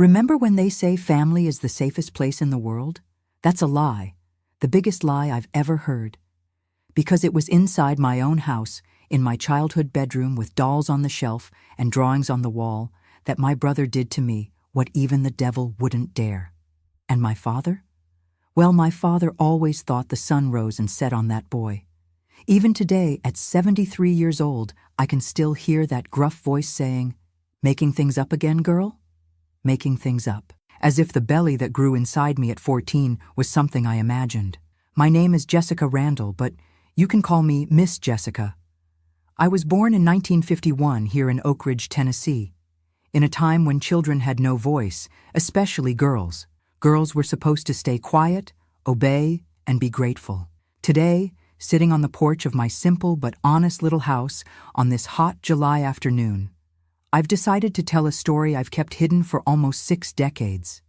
Remember when they say family is the safest place in the world? That's a lie, the biggest lie I've ever heard. Because it was inside my own house, in my childhood bedroom with dolls on the shelf and drawings on the wall, that my brother did to me what even the devil wouldn't dare. And my father? Well, my father always thought the sun rose and set on that boy. Even today, at 73 years old, I can still hear that gruff voice saying, "Making things up again, girl?" Making things up. As if the belly that grew inside me at 14 was something I imagined. My name is Jessica Randall, but you can call me Miss Jessica. I was born in 1951 here in Oak Ridge, Tennessee, in a time when children had no voice, especially girls. Girls were supposed to stay quiet, obey, and be grateful. Today, sitting on the porch of my simple but honest little house on this hot July afternoon, I've decided to tell a story I've kept hidden for almost 6 decades.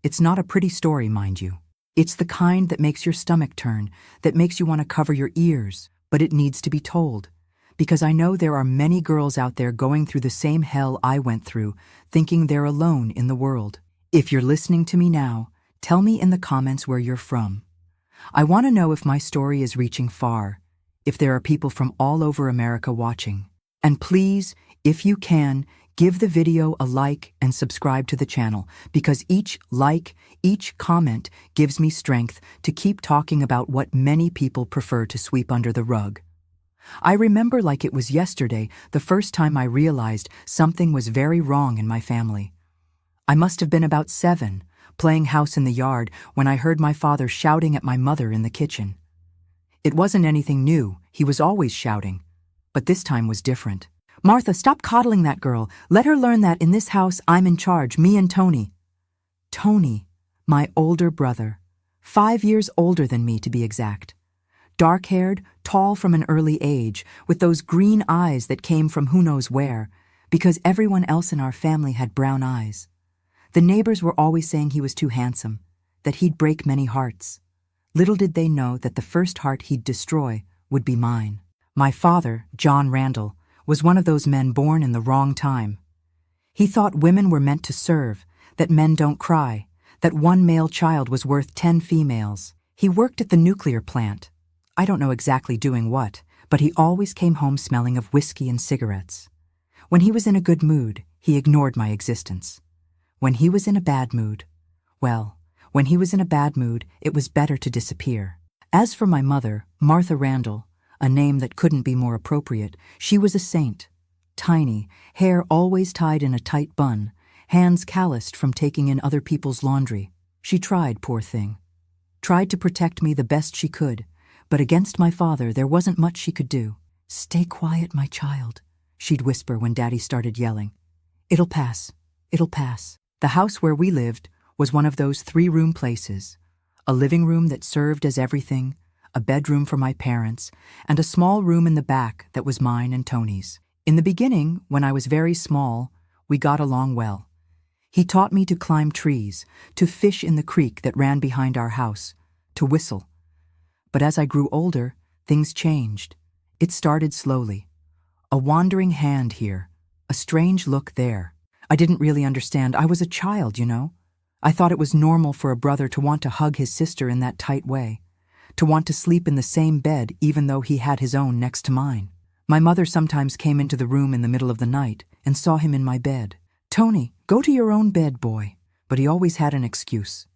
It's not a pretty story, mind you. It's the kind that makes your stomach turn, that makes you want to cover your ears, but it needs to be told. Because I know there are many girls out there going through the same hell I went through, thinking they're alone in the world. If you're listening to me now, tell me in the comments where you're from. I want to know if my story is reaching far, if there are people from all over America watching. And please, if you can, give the video a like and subscribe to the channel, because each like, each comment gives me strength to keep talking about what many people prefer to sweep under the rug. I remember like it was yesterday the first time I realized something was very wrong in my family. I must have been about 7, playing house in the yard, when I heard my father shouting at my mother in the kitchen. It wasn't anything new, he was always shouting, but this time was different. "Martha, stop coddling that girl. Let her learn that in this house I'm in charge, me and Tony." Tony, my older brother, 5 years older than me to be exact. Dark-haired, tall from an early age, with those green eyes that came from who knows where, because everyone else in our family had brown eyes. The neighbors were always saying he was too handsome, that he'd break many hearts. Little did they know that the first heart he'd destroy would be mine. My father, John Randall, was one of those men born in the wrong time. He thought women were meant to serve, that men don't cry, that one male child was worth 10 females. He worked at the nuclear plant. I don't know exactly doing what, but he always came home smelling of whiskey and cigarettes. When he was in a good mood, he ignored my existence. When he was in a bad mood, when he was in a bad mood, it was better to disappear. As for my mother, Martha Randall, a name that couldn't be more appropriate, she was a saint. Tiny, hair always tied in a tight bun, hands calloused from taking in other people's laundry. She tried, poor thing. Tried to protect me the best she could, but against my father there wasn't much she could do. "Stay quiet, my child," she'd whisper when Daddy started yelling. "It'll pass. It'll pass." The house where we lived was one of those 3-room places, a living room that served as everything, a bedroom for my parents, and a small room in the back that was mine and Tony's. In the beginning, when I was very small, we got along well. He taught me to climb trees, to fish in the creek that ran behind our house, to whistle. But as I grew older, things changed. It started slowly. A wandering hand here, a strange look there. I didn't really understand. I was a child, you know. I thought it was normal for a brother to want to hug his sister in that tight way, to want to sleep in the same bed even though he had his own next to mine. My mother sometimes came into the room in the middle of the night and saw him in my bed. "Tony, go to your own bed, boy." But he always had an excuse.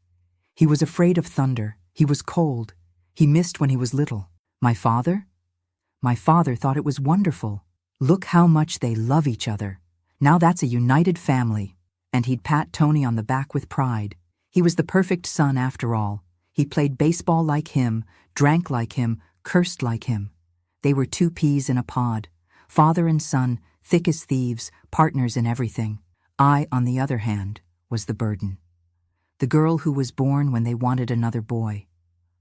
He was afraid of thunder. He was cold. He missed when he was little. My father? My father thought it was wonderful. Look how much they love each other. Now that's a united family. And he'd pat Tony on the back with pride. He was the perfect son after all. He played baseball like him, drank like him, cursed like him. They were 2 peas in a pod. Father and son, thick as thieves, partners in everything. I, on the other hand, was the burden. The girl who was born when they wanted another boy.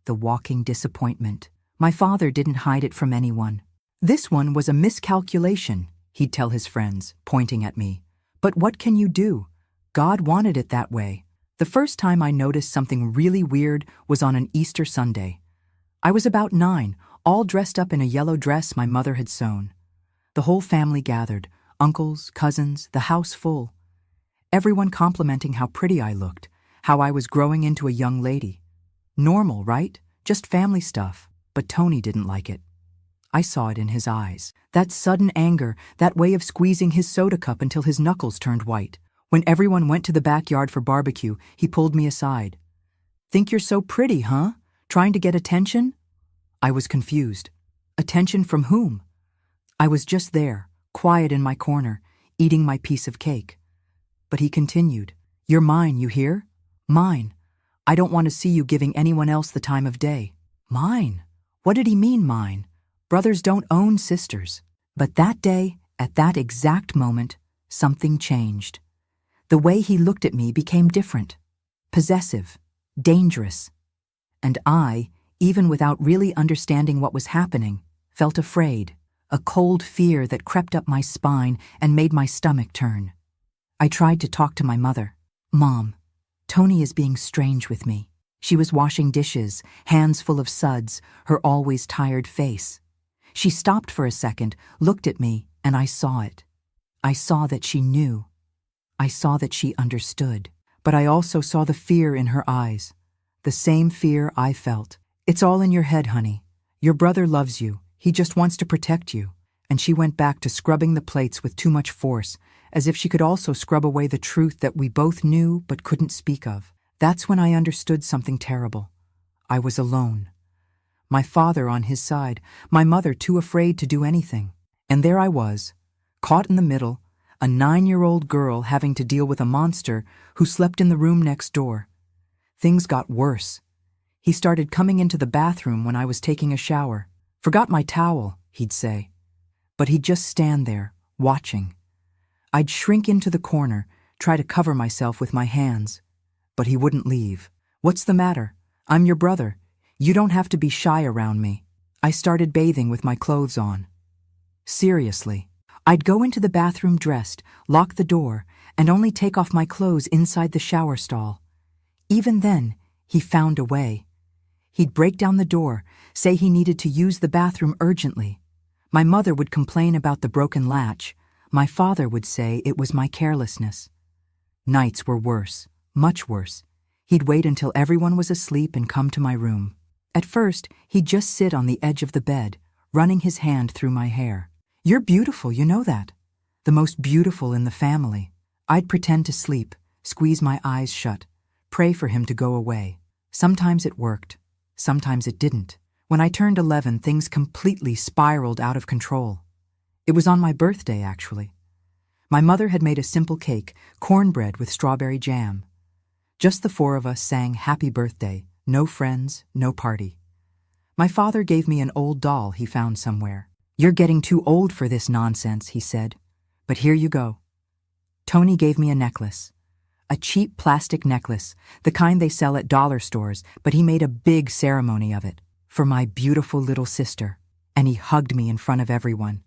The walking disappointment. My father didn't hide it from anyone. "This one was a miscalculation," he'd tell his friends, pointing at me. "But what can you do? God wanted it that way." The first time I noticed something really weird was on an Easter Sunday. I was about 9, all dressed up in a yellow dress my mother had sewn. The whole family gathered, uncles, cousins, the house full. Everyone complimenting how pretty I looked, how I was growing into a young lady. Normal, right? Just family stuff. But Tony didn't like it. I saw it in his eyes. That sudden anger, that way of squeezing his soda cup until his knuckles turned white. When everyone went to the backyard for barbecue, he pulled me aside. "Think you're so pretty, huh? Trying to get attention?" I was confused. Attention from whom? I was just there, quiet in my corner, eating my piece of cake. But he continued, "You're mine, you hear? Mine. I don't want to see you giving anyone else the time of day." Mine? What did he mean, mine? Brothers don't own sisters. But that day, at that exact moment, something changed. The way he looked at me became different. Possessive. Dangerous. And I, even without really understanding what was happening, felt afraid. A cold fear that crept up my spine and made my stomach turn. I tried to talk to my mother. "Mom, Tony is being strange with me." She was washing dishes, hands full of suds, her always tired face. She stopped for a second, looked at me, and I saw it. I saw that she knew. I saw that she understood. But I also saw the fear in her eyes. The same fear I felt. "It's all in your head, honey. Your brother loves you. He just wants to protect you." And she went back to scrubbing the plates with too much force, as if she could also scrub away the truth that we both knew but couldn't speak of. That's when I understood something terrible. I was alone. My father on his side, my mother too afraid to do anything. And there I was, caught in the middle, a 9-year-old girl having to deal with a monster who slept in the room next door. Things got worse. He started coming into the bathroom when I was taking a shower. "Forgot my towel," he'd say. But he'd just stand there, watching. I'd shrink into the corner, try to cover myself with my hands. But he wouldn't leave. "What's the matter? I'm your brother. You don't have to be shy around me." I started bathing with my clothes on. Seriously. I'd go into the bathroom dressed, lock the door, and only take off my clothes inside the shower stall. Even then, he found a way. He'd break down the door, say he needed to use the bathroom urgently. My mother would complain about the broken latch. My father would say it was my carelessness. Nights were worse, much worse. He'd wait until everyone was asleep and come to my room. At first, he'd just sit on the edge of the bed, running his hand through my hair. "You're beautiful, you know that. The most beautiful in the family." I'd pretend to sleep, squeeze my eyes shut, pray for him to go away. Sometimes it worked. Sometimes it didn't. When I turned 11, things completely spiraled out of control. It was on my birthday, actually. My mother had made a simple cake, cornbread with strawberry jam. Just the 4 of us sang "Happy Birthday," no friends, no party. My father gave me an old doll he found somewhere. "You're getting too old for this nonsense," he said. "But here you go." Tony gave me a necklace. A cheap plastic necklace, the kind they sell at dollar stores, but he made a big ceremony of it. For my beautiful little sister. And he hugged me in front of everyone.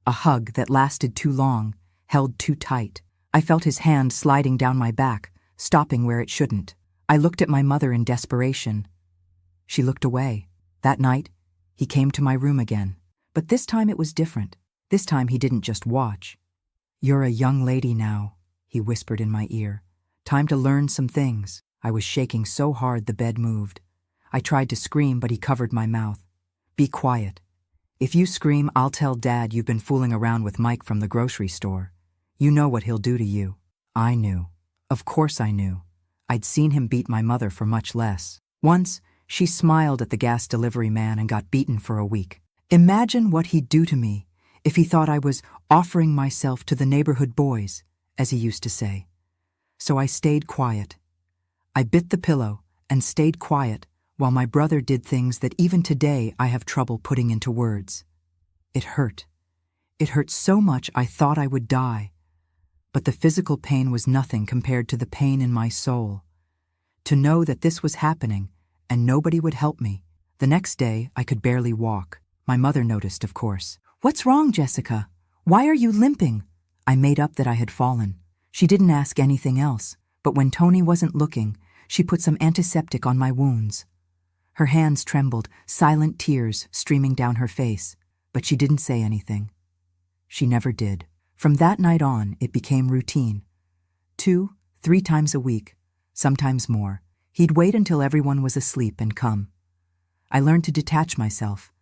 A hug that lasted too long, held too tight. I felt his hand sliding down my back, stopping where it shouldn't. I looked at my mother in desperation. She looked away. That night, he came to my room again. But this time it was different. This time he didn't just watch. "You're a young lady now," he whispered in my ear. "Time to learn some things." I was shaking so hard the bed moved. I tried to scream, but he covered my mouth. "Be quiet. If you scream, I'll tell Dad you've been fooling around with Mike from the grocery store. You know what he'll do to you." I knew. Of course I knew. I'd seen him beat my mother for much less. Once, she smiled at the gas delivery man and got beaten for a week. Imagine what he'd do to me if he thought I was offering myself to the neighborhood boys, as he used to say. So I stayed quiet. I bit the pillow and stayed quiet while my brother did things that even today I have trouble putting into words. It hurt. It hurt so much I thought I would die. But the physical pain was nothing compared to the pain in my soul. To know that this was happening and nobody would help me. The next day, I could barely walk. My mother noticed, of course. "What's wrong, Jessica? Why are you limping?" I made up that I had fallen. She didn't ask anything else, but when Tony wasn't looking, she put some antiseptic on my wounds. Her hands trembled, silent tears streaming down her face, but she didn't say anything. She never did. From that night on, it became routine. 2, 3 times a week, sometimes more. He'd wait until everyone was asleep and come. I learned to detach myself.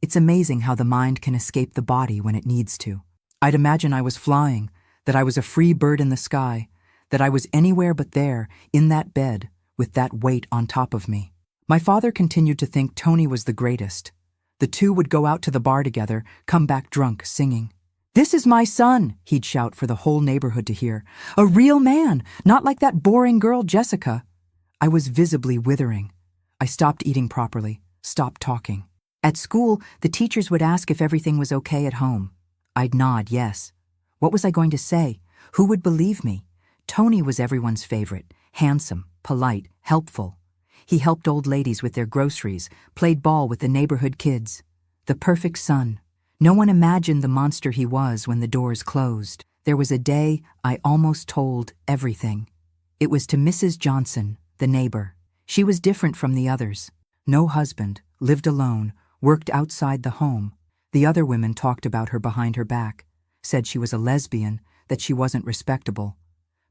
It's amazing how the mind can escape the body when it needs to. I'd imagine I was flying, that I was a free bird in the sky, that I was anywhere but there, in that bed, with that weight on top of me. My father continued to think Tony was the greatest. The two would go out to the bar together, come back drunk, singing. "This is my son," he'd shout for the whole neighborhood to hear. "A real man, not like that boring girl Jessica." I was visibly withering. I stopped eating properly, stopped talking. At school, the teachers would ask if everything was okay at home. I'd nod yes. What was I going to say? Who would believe me? Tony was everyone's favorite, handsome, polite, helpful. He helped old ladies with their groceries, played ball with the neighborhood kids. The perfect son. No one imagined the monster he was when the doors closed. There was a day I almost told everything. It was to Mrs. Johnson, the neighbor. She was different from the others. No husband, lived alone, worked outside the home. The other women talked about her behind her back, said she was a lesbian, that she wasn't respectable.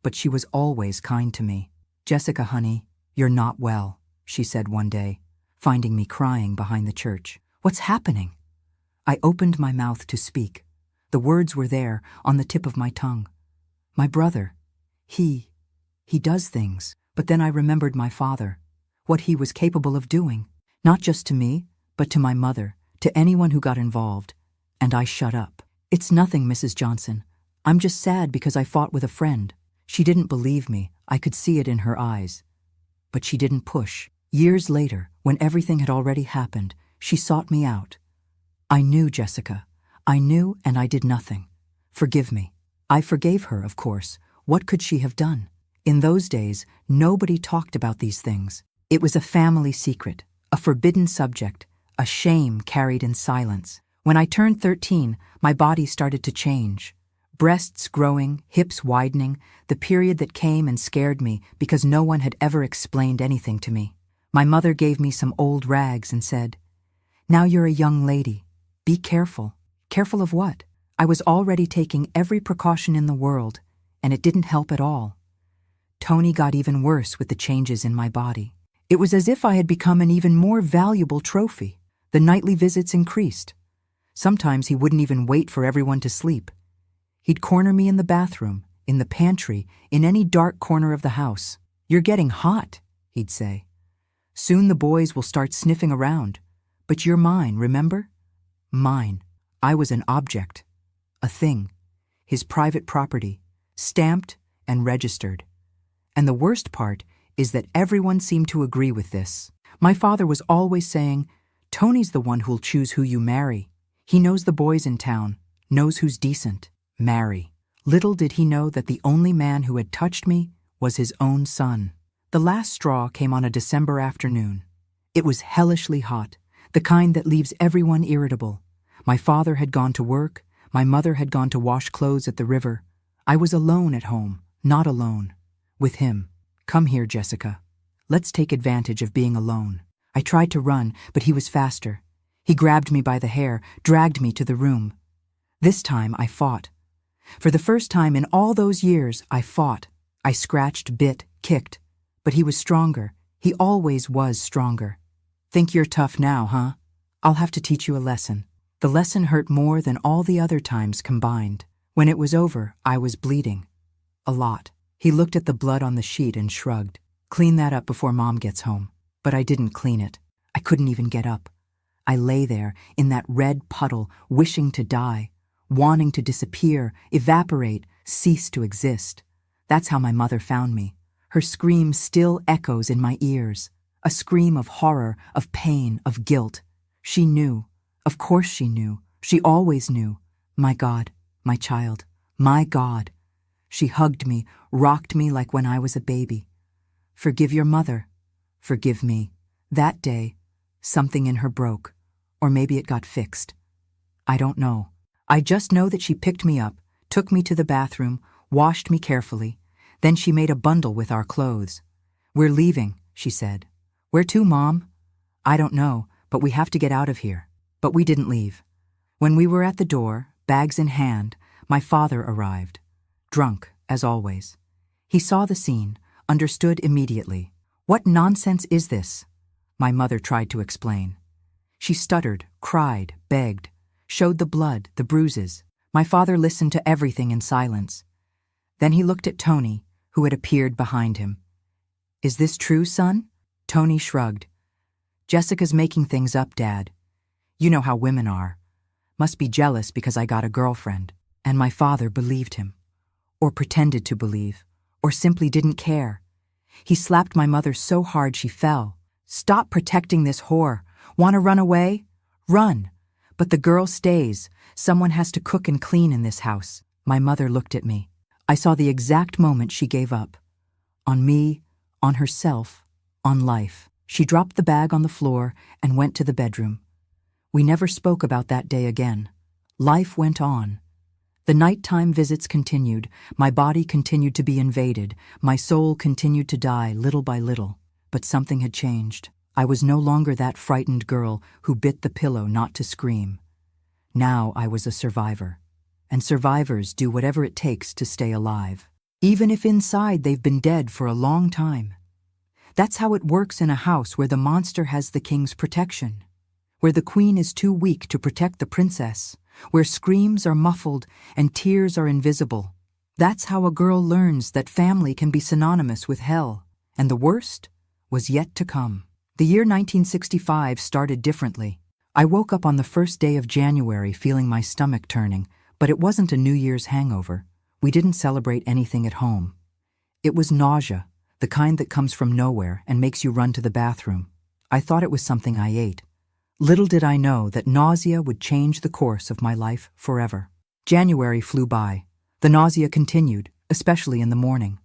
But she was always kind to me. "Jessica, honey, you're not well," she said one day, finding me crying behind the church. "What's happening?" I opened my mouth to speak. The words were there, on the tip of my tongue. My brother, he does things. But then I remembered my father, what he was capable of doing, not just to me, but to my mother, to anyone who got involved. And I shut up. "It's nothing, Mrs. Johnson. I'm just sad because I fought with a friend." She didn't believe me. I could see it in her eyes. But she didn't push. Years later, when everything had already happened, she sought me out. "I knew, Jessica. I knew, and I did nothing. Forgive me." I forgave her, of course. What could she have done? In those days, nobody talked about these things. It was a family secret, a forbidden subject, a shame carried in silence. When I turned 13, my body started to change. Breasts growing, hips widening, the period that came and scared me because no one had ever explained anything to me. My mother gave me some old rags and said, "Now you're a young lady. Be careful." Careful of what? I was already taking every precaution in the world, and it didn't help at all. Tony got even worse with the changes in my body. It was as if I had become an even more valuable trophy. The nightly visits increased. Sometimes he wouldn't even wait for everyone to sleep. He'd corner me in the bathroom, in the pantry, in any dark corner of the house. "You're getting hot," he'd say. "Soon the boys will start sniffing around. But you're mine, remember? Mine." I was an object, a thing, his private property, stamped and registered. And the worst part is that everyone seemed to agree with this. My father was always saying, "Tony's the one who'll choose who you marry. He knows the boys in town, knows who's decent. Marry." Little did he know that the only man who had touched me was his own son. The last straw came on a December afternoon. It was hellishly hot, the kind that leaves everyone irritable. My father had gone to work, my mother had gone to wash clothes at the river. I was alone at home, not alone. With him. "Come here, Jessica. Let's take advantage of being alone." I tried to run, but he was faster. He grabbed me by the hair, dragged me to the room. This time I fought. For the first time in all those years, I fought. I scratched, bit, kicked. But he was stronger. He always was stronger. "Think you're tough now, huh? I'll have to teach you a lesson." The lesson hurt more than all the other times combined. When it was over, I was bleeding. A lot. He looked at the blood on the sheet and shrugged. "Clean that up before Mom gets home." But I didn't clean it. I couldn't even get up. I lay there, in that red puddle, wishing to die, wanting to disappear, evaporate, cease to exist. That's how my mother found me. Her scream still echoes in my ears. A scream of horror, of pain, of guilt. She knew. Of course she knew. She always knew. My God, my child, my God. She hugged me, rocked me like when I was a baby. "Forgive your mother. Forgive me." That day, something in her broke. Or maybe it got fixed. I don't know. I just know that she picked me up, took me to the bathroom, washed me carefully. Then she made a bundle with our clothes. "We're leaving," she said. "Where to, Mom?" "I don't know, but we have to get out of here." But we didn't leave. When we were at the door, bags in hand, my father arrived. Drunk, as always. He saw the scene, understood immediately. "What nonsense is this?" my mother tried to explain. She stuttered, cried, begged, showed the blood, the bruises. My father listened to everything in silence. Then he looked at Tony, who had appeared behind him. "Is this true, son?" Tony shrugged. "Jessica's making things up, Dad. You know how women are. Must be jealous because I got a girlfriend." And my father believed him. Or pretended to believe. Or simply didn't care. He slapped my mother so hard she fell. "Stop protecting this whore. Want to run away? Run. But the girl stays. Someone has to cook and clean in this house." My mother looked at me. I saw the exact moment she gave up. On me, on herself, on life. She dropped the bag on the floor and went to the bedroom. We never spoke about that day again. Life went on. The nighttime visits continued. My body continued to be invaded. My soul continued to die little by little. But something had changed. I was no longer that frightened girl who bit the pillow not to scream. Now I was a survivor. And survivors do whatever it takes to stay alive, even if inside they've been dead for a long time. That's how it works in a house where the monster has the king's protection, where the queen is too weak to protect the princess, where screams are muffled and tears are invisible. That's how a girl learns that family can be synonymous with hell, and the worst was yet to come. The year 1965 started differently. I woke up on the first day of January feeling my stomach turning, but it wasn't a New Year's hangover. We didn't celebrate anything at home. It was nausea, the kind that comes from nowhere and makes you run to the bathroom. I thought it was something I ate. Little did I know that nausea would change the course of my life forever. January flew by. The nausea continued, especially in the morning.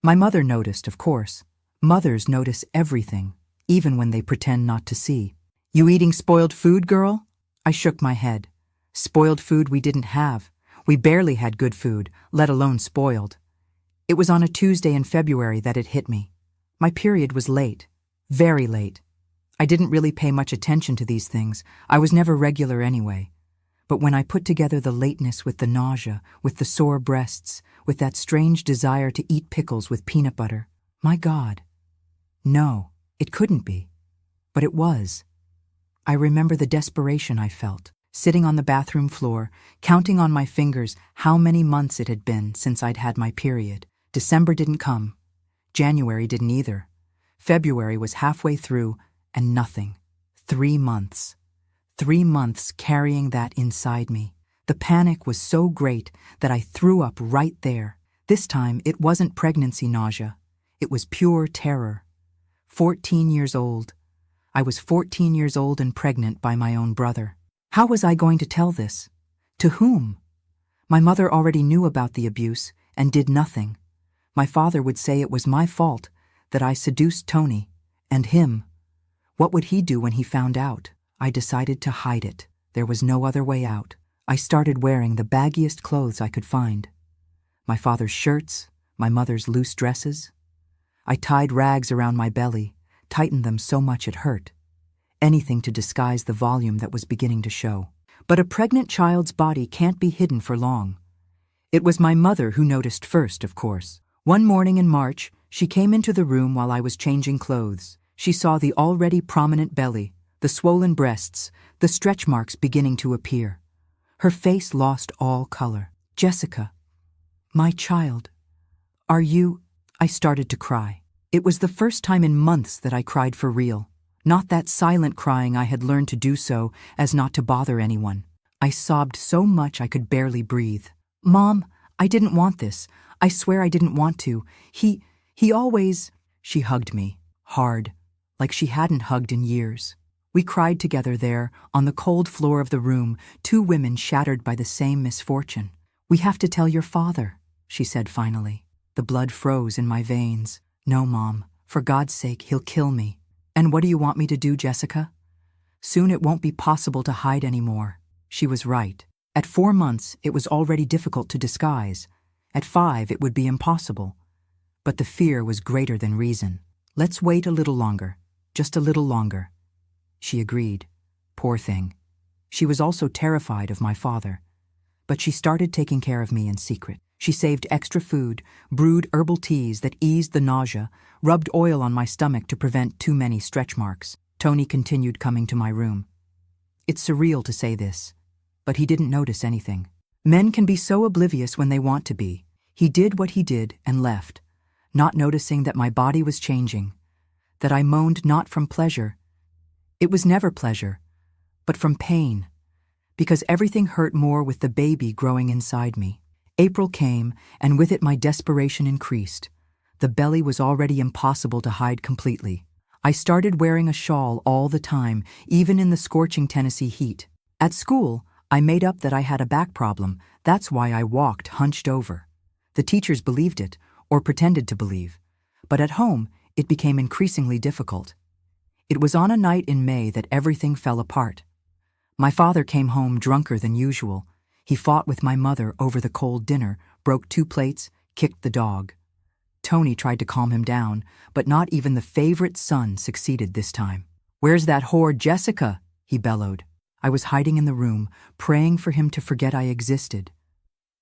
My mother noticed, of course. Mothers notice everything, even when they pretend not to see. "You eating spoiled food, girl?" I shook my head. Spoiled food we didn't have. We barely had good food, let alone spoiled. It was on a Tuesday in February that it hit me. My period was late, very late. I didn't really pay much attention to these things. I was never regular anyway. But when I put together the lateness with the nausea, with the sore breasts, with that strange desire to eat pickles with peanut butter, my God. No, it couldn't be. But it was. I remember the desperation I felt, sitting on the bathroom floor, counting on my fingers how many months it had been since I'd had my period. December didn't come. January didn't either. February was halfway through, and nothing. 3 months. 3 months carrying that inside me. The panic was so great that I threw up right there. This time, it wasn't pregnancy nausea. It was pure terror. 14 years old. I was 14 years old and pregnant by my own brother. How was I going to tell this? To whom? My mother already knew about the abuse and did nothing. My father would say it was my fault, that I seduced Tony, and him. What would he do when he found out? I decided to hide it. There was no other way out. I started wearing the baggiest clothes I could find. My father's shirts, my mother's loose dresses. I tied rags around my belly, tightened them so much it hurt. Anything to disguise the volume that was beginning to show. But a pregnant child's body can't be hidden for long. It was my mother who noticed first, of course. One morning in March, she came into the room while I was changing clothes. She saw the already prominent belly, the swollen breasts, the stretch marks beginning to appear. Her face lost all color. "Jessica, my child, are you—" I started to cry. It was the first time in months that I cried for real. Not that silent crying I had learned to do so as not to bother anyone. I sobbed so much I could barely breathe. "Mom, I didn't want this. I swear I didn't want to. He always—" She hugged me, hard, like she hadn't hugged in years. We cried together there, on the cold floor of the room, 2 women shattered by the same misfortune. "We have to tell your father," she said finally. The blood froze in my veins. "No, Mom, for God's sake, he'll kill me." "And what do you want me to do, Jessica?" "Soon it won't be possible to hide anymore." She was right. At 4 months, it was already difficult to disguise. At 5, it would be impossible. But the fear was greater than reason. "Let's wait a little longer. Just a little longer." She agreed. Poor thing. She was also terrified of my father. But she started taking care of me in secret. She saved extra food, brewed herbal teas that eased the nausea, rubbed oil on my stomach to prevent too many stretch marks. Tony continued coming to my room. It's surreal to say this, but he didn't notice anything. Men can be so oblivious when they want to be. He did what he did and left, not noticing that my body was changing, that I moaned not from pleasure. It was never pleasure, but from pain, because everything hurt more with the baby growing inside me. April came, and with it my desperation increased. The belly was already impossible to hide completely. I started wearing a shawl all the time, even in the scorching Tennessee heat. At school, I made up that I had a back problem. That's why I walked hunched over. The teachers believed it, or pretended to believe. But at home, it became increasingly difficult. It was on a night in May that everything fell apart. My father came home drunker than usual. He fought with my mother over the cold dinner, broke 2 plates, kicked the dog. Tony tried to calm him down, but not even the favorite son succeeded this time. "Where's that whore Jessica?" he bellowed. I was hiding in the room, praying for him to forget I existed.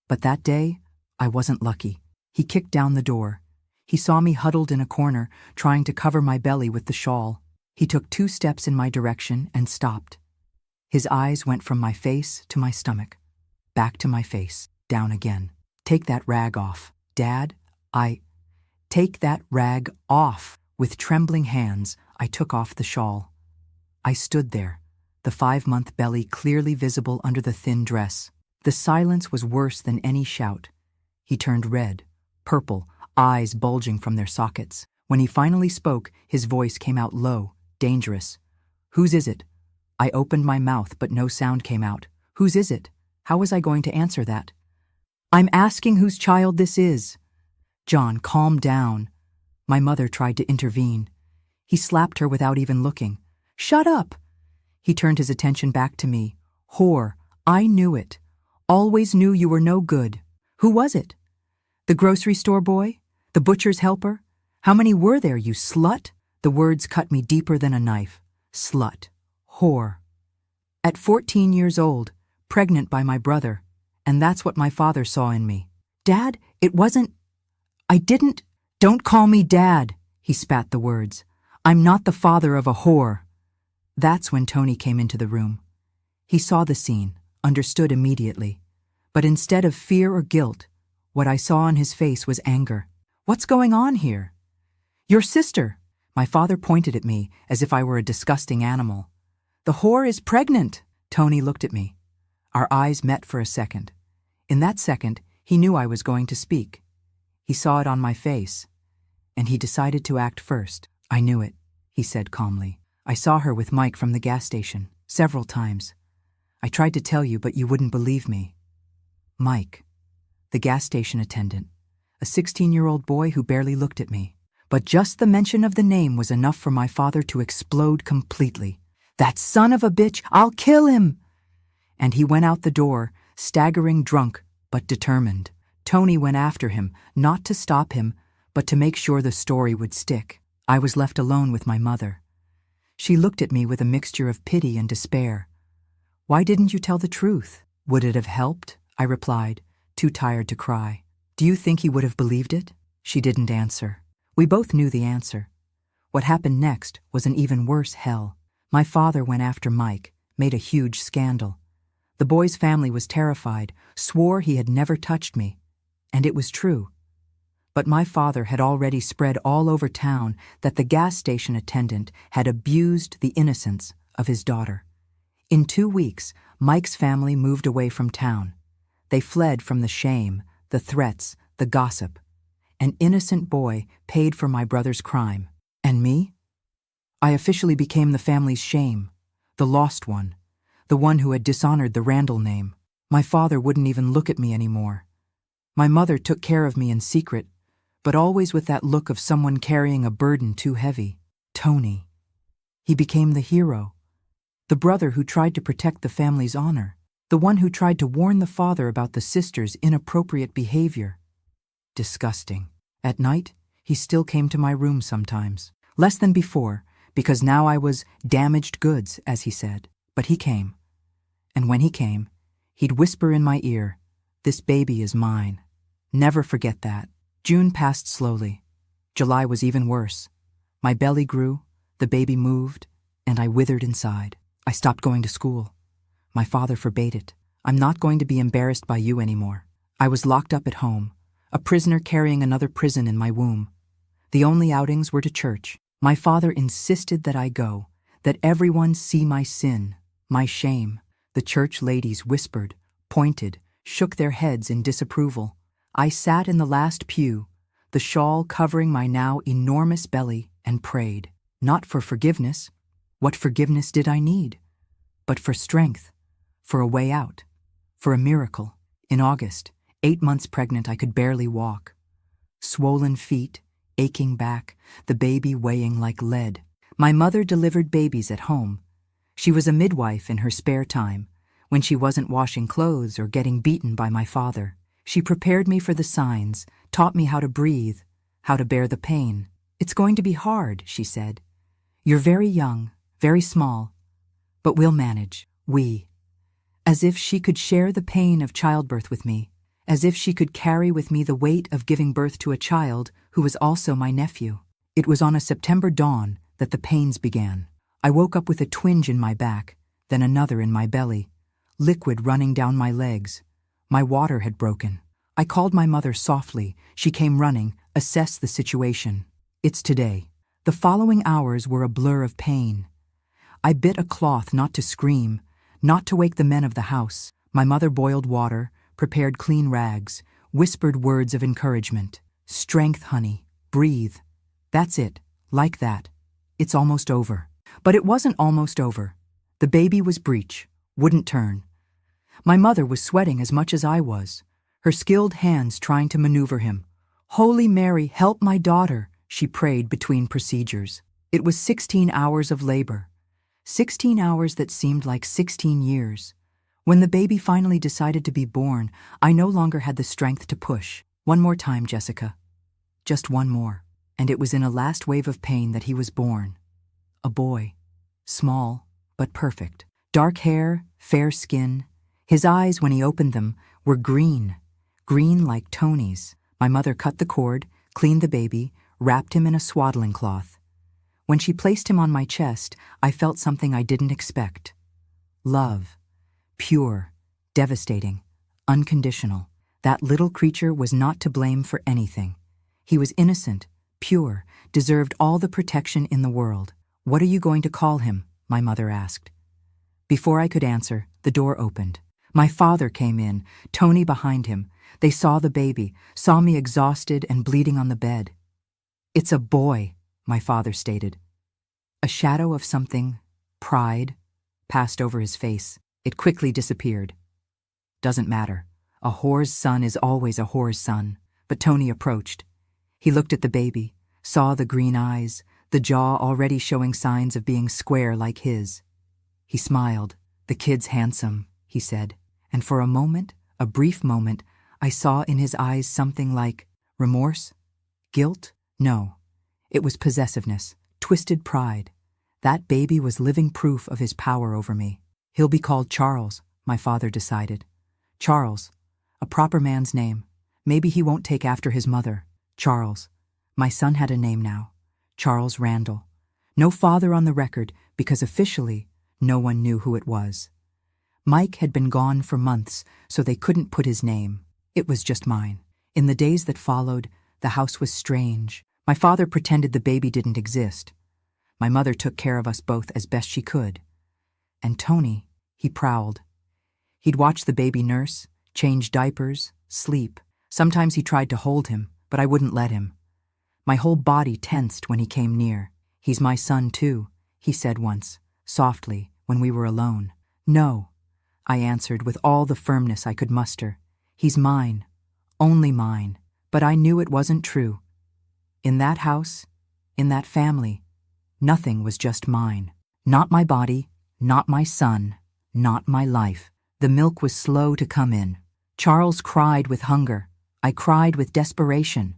But that day, I wasn't lucky. He kicked down the door. He saw me huddled in a corner, trying to cover my belly with the shawl. He took 2 steps in my direction and stopped. His eyes went from my face to my stomach, back to my face, down again. "Take that rag off, Dad, Take that rag off." With trembling hands, I took off the shawl. I stood there, the 5-month belly clearly visible under the thin dress. The silence was worse than any shout. He turned red, purple, eyes bulging from their sockets. When he finally spoke, his voice came out low, dangerous. "Whose is it?" I opened my mouth, but no sound came out. Whose is it? How was I going to answer that? "I'm asking whose child this is." "John, calm down." My mother tried to intervene. He slapped her without even looking. "Shut up." He turned his attention back to me. "Whore, I knew it. Always knew you were no good. Who was it? The grocery store boy? The butcher's helper? How many were there, you slut?" The words cut me deeper than a knife. Slut. Whore. At 14 years old, pregnant by my brother, and that's what my father saw in me. "Dad, it wasn't... I didn't..." "Don't call me Dad," he spat the words. "I'm not the father of a whore." That's when Tony came into the room. He saw the scene, understood immediately. But instead of fear or guilt, what I saw on his face was anger. "What's going on here?" "Your sister." My father pointed at me as if I were a disgusting animal. "The whore is pregnant." Tony looked at me. Our eyes met for a second. In that second, he knew I was going to speak. He saw it on my face, and he decided to act first. "I knew it," he said calmly. "I saw her with Mike from the gas station, several times. I tried to tell you, but you wouldn't believe me." Mike, the gas station attendant, a 16-year-old boy who barely looked at me. But just the mention of the name was enough for my father to explode completely. "That son of a bitch, I'll kill him!" And he went out the door, staggering drunk, but determined. Tony went after him, not to stop him, but to make sure the story would stick. I was left alone with my mother. She looked at me with a mixture of pity and despair. "Why didn't you tell the truth?" "Would it have helped?" I replied, too tired to cry. "Do you think he would have believed it?" She didn't answer. We both knew the answer. What happened next was an even worse hell. My father went after Mike, made a huge scandal. The boy's family was terrified, swore he had never touched me. And it was true. But my father had already spread all over town that the gas station attendant had abused the innocence of his daughter. In 2 weeks, Mike's family moved away from town. They fled from the shame, the threats, the gossip. An innocent boy paid for my brother's crime. And me? I officially became the family's shame, the lost one, the one who had dishonored the Randall name. My father wouldn't even look at me anymore. My mother took care of me in secret, but always with that look of someone carrying a burden too heavy. Tony. He became the hero, the brother who tried to protect the family's honor, the one who tried to warn the father about the sister's inappropriate behavior. Disgusting. At night, he still came to my room sometimes. Less than before, because now I was damaged goods, as he said. But he came. And when he came, he'd whisper in my ear, "This baby is mine. Never forget that. June passed slowly. July was even worse. My belly grew, the baby moved, and I withered inside. I stopped going to school. My father forbade it. I'm not going to be embarrassed by you anymore. I was locked up at home, a prisoner carrying another prison in my womb. The only outings were to church. My father insisted that I go, that everyone see my sin, my shame. The church ladies whispered, pointed, shook their heads in disapproval. I sat in the last pew, the shawl covering my now enormous belly, and prayed. Not for forgiveness. What forgiveness did I need? But for strength, for a way out, for a miracle. In August, 8 months pregnant, I could barely walk. Swollen feet, aching back, the baby weighing like lead. My mother delivered babies at home. She was a midwife in her spare time, when she wasn't washing clothes or getting beaten by my father. She prepared me for the signs, taught me how to breathe, how to bear the pain. It's going to be hard, she said. You're very young, very small, but we'll manage. We. As if she could share the pain of childbirth with me, as if she could carry with me the weight of giving birth to a child who was also my nephew. It was on a September dawn that the pains began. I woke up with a twinge in my back, then another in my belly, liquid running down my legs. My water had broken. I called my mother softly. She came running, assessed the situation. It's today. The following hours were a blur of pain. I bit a cloth not to scream, not to wake the men of the house. My mother boiled water, prepared clean rags, whispered words of encouragement. Strength, honey. Breathe. That's it. Like that. It's almost over. But it wasn't almost over. The baby was breech, wouldn't turn. My mother was sweating as much as I was, her skilled hands trying to maneuver him. Holy Mary, help my daughter, she prayed between procedures. It was 16 hours of labor. 16 hours that seemed like 16 years. When the baby finally decided to be born, I no longer had the strength to push. One more time, Jessica. Just one more. And it was in a last wave of pain that he was born. A boy. Small, but perfect. Dark hair, fair skin. His eyes, when he opened them, were green. Green like Tony's. My mother cut the cord, cleaned the baby, wrapped him in a swaddling cloth. When she placed him on my chest, I felt something I didn't expect. Love. Pure, devastating, unconditional. That little creature was not to blame for anything. He was innocent, pure, deserved all the protection in the world. What are you going to call him? My mother asked. Before I could answer, the door opened. My father came in, Tony behind him. They saw the baby, saw me exhausted and bleeding on the bed. It's a boy, my father stated. A shadow of something, pride, passed over his face. It quickly disappeared. Doesn't matter. A whore's son is always a whore's son. But Tony approached. He looked at the baby, saw the green eyes, the jaw already showing signs of being square like his. He smiled. The kid's handsome, he said. And for a moment, a brief moment, I saw in his eyes something like remorse? Guilt? No. It was possessiveness, twisted pride. That baby was living proof of his power over me. He'll be called Charles, my father decided. Charles, a proper man's name. Maybe he won't take after his mother. Charles. My son had a name now. Charles Randall. No father on the record because officially no one knew who it was. Mike had been gone for months, so they couldn't put his name. It was just mine. In the days that followed, the house was strange. My father pretended the baby didn't exist. My mother took care of us both as best she could. And Tony, he prowled. He'd watch the baby nurse, change diapers, sleep. Sometimes he tried to hold him, but I wouldn't let him. My whole body tensed when he came near. He's my son too, he said once, softly, when we were alone. No, I answered with all the firmness I could muster. He's mine, only mine. But I knew it wasn't true. In that house, in that family, nothing was just mine. Not my body, not my son, not my life. The milk was slow to come in. Charles cried with hunger. I cried with desperation.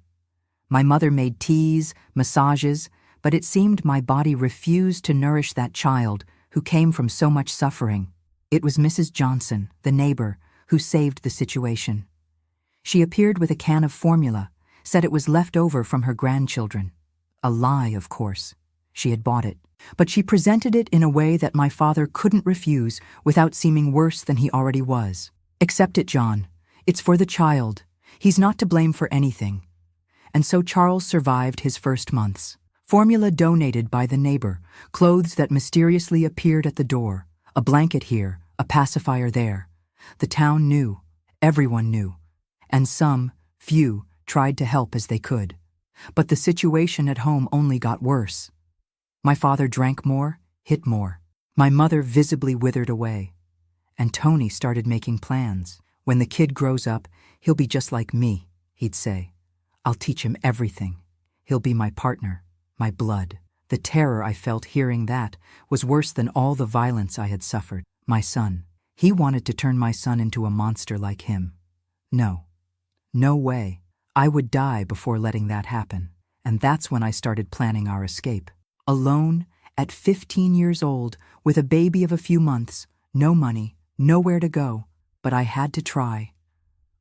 My mother made teas, massages, but it seemed my body refused to nourish that child who came from so much suffering. It was Mrs. Johnson, the neighbor, who saved the situation. She appeared with a can of formula, said it was left over from her grandchildren. A lie, of course. She had bought it. But she presented it in a way that my father couldn't refuse without seeming worse than he already was. Accept it, John. It's for the child. He's not to blame for anything. And so Charles survived his first months. Formula donated by the neighbor, clothes that mysteriously appeared at the door, a blanket here, a pacifier there. The town knew. Everyone knew. And some, few, tried to help as they could. But the situation at home only got worse. My father drank more, hit more. My mother visibly withered away. And Tony started making plans. When the kid grows up, he'll be just like me, he'd say. I'll teach him everything. He'll be my partner, my blood. The terror I felt hearing that was worse than all the violence I had suffered. My son. He wanted to turn my son into a monster like him. No. No way. I would die before letting that happen. And that's when I started planning our escape. Alone, at 15 years old, with a baby of a few months, no money, nowhere to go, but I had to try.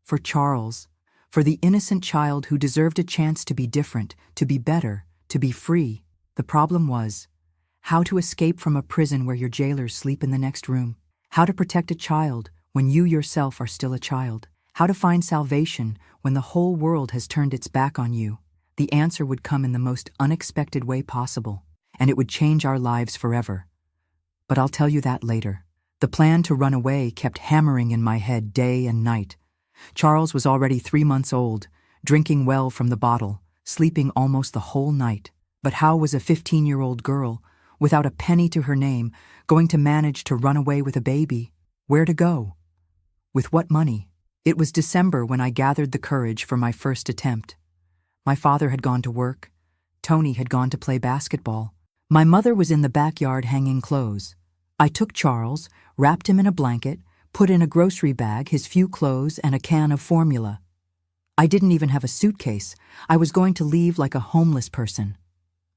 For Charles, for the innocent child who deserved a chance to be different, to be better, to be free. The problem was how to escape from a prison where your jailers sleep in the next room, how to protect a child when you yourself are still a child, how to find salvation when the whole world has turned its back on you. The answer would come in the most unexpected way possible, and it would change our lives forever. But I'll tell you that later. The plan to run away kept hammering in my head day and night. Charles was already 3 months old, drinking well from the bottle, sleeping almost the whole night. But how was a 15-year-old girl, without a penny to her name, going to manage to run away with a baby? Where to go? With what money? It was December when I gathered the courage for my first attempt. My father had gone to work. Tony had gone to play basketball. My mother was in the backyard hanging clothes. I took Charles, wrapped him in a blanket, put in a grocery bag his few clothes and a can of formula. I didn't even have a suitcase. I was going to leave like a homeless person.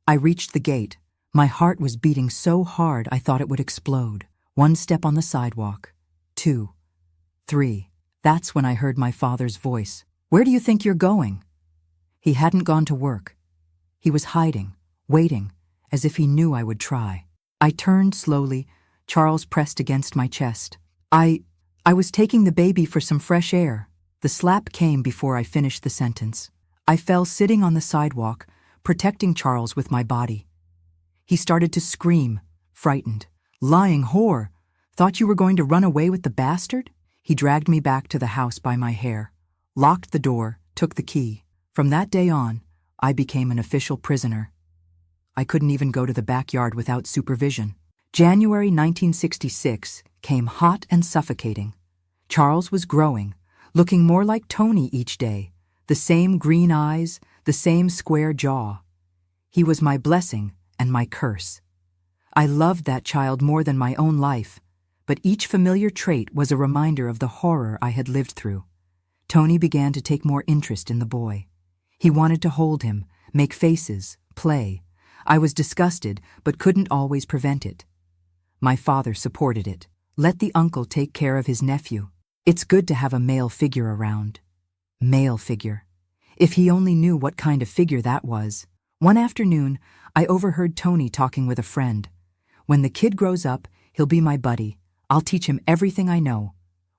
I reached the gate. My heart was beating so hard I thought it would explode. 1 step on the sidewalk. 2. 3. That's when I heard my father's voice. Where do you think you're going? He hadn't gone to work. He was hiding, waiting, as if he knew I would try. I turned slowly. Charles pressed against my chest. I was taking the baby for some fresh air. The slap came before I finished the sentence. I fell sitting on the sidewalk, protecting Charles with my body. He started to scream, frightened. Lying whore! Thought you were going to run away with the bastard? He dragged me back to the house by my hair, locked the door, took the key. From that day on, I became an official prisoner. I couldn't even go to the backyard without supervision. January 1966 came hot and suffocating. Charles was growing, looking more like Tony each day, the same green eyes, the same square jaw. He was my blessing and my curse. I loved that child more than my own life, but each familiar trait was a reminder of the horror I had lived through. Tony began to take more interest in the boy. He wanted to hold him, make faces, play. I was disgusted, but couldn't always prevent it. My father supported it. Let the uncle take care of his nephew. It's good to have a male figure around. Male figure. If he only knew what kind of figure that was. One afternoon, I overheard Tony talking with a friend. When the kid grows up, he'll be my buddy. I'll teach him everything I know.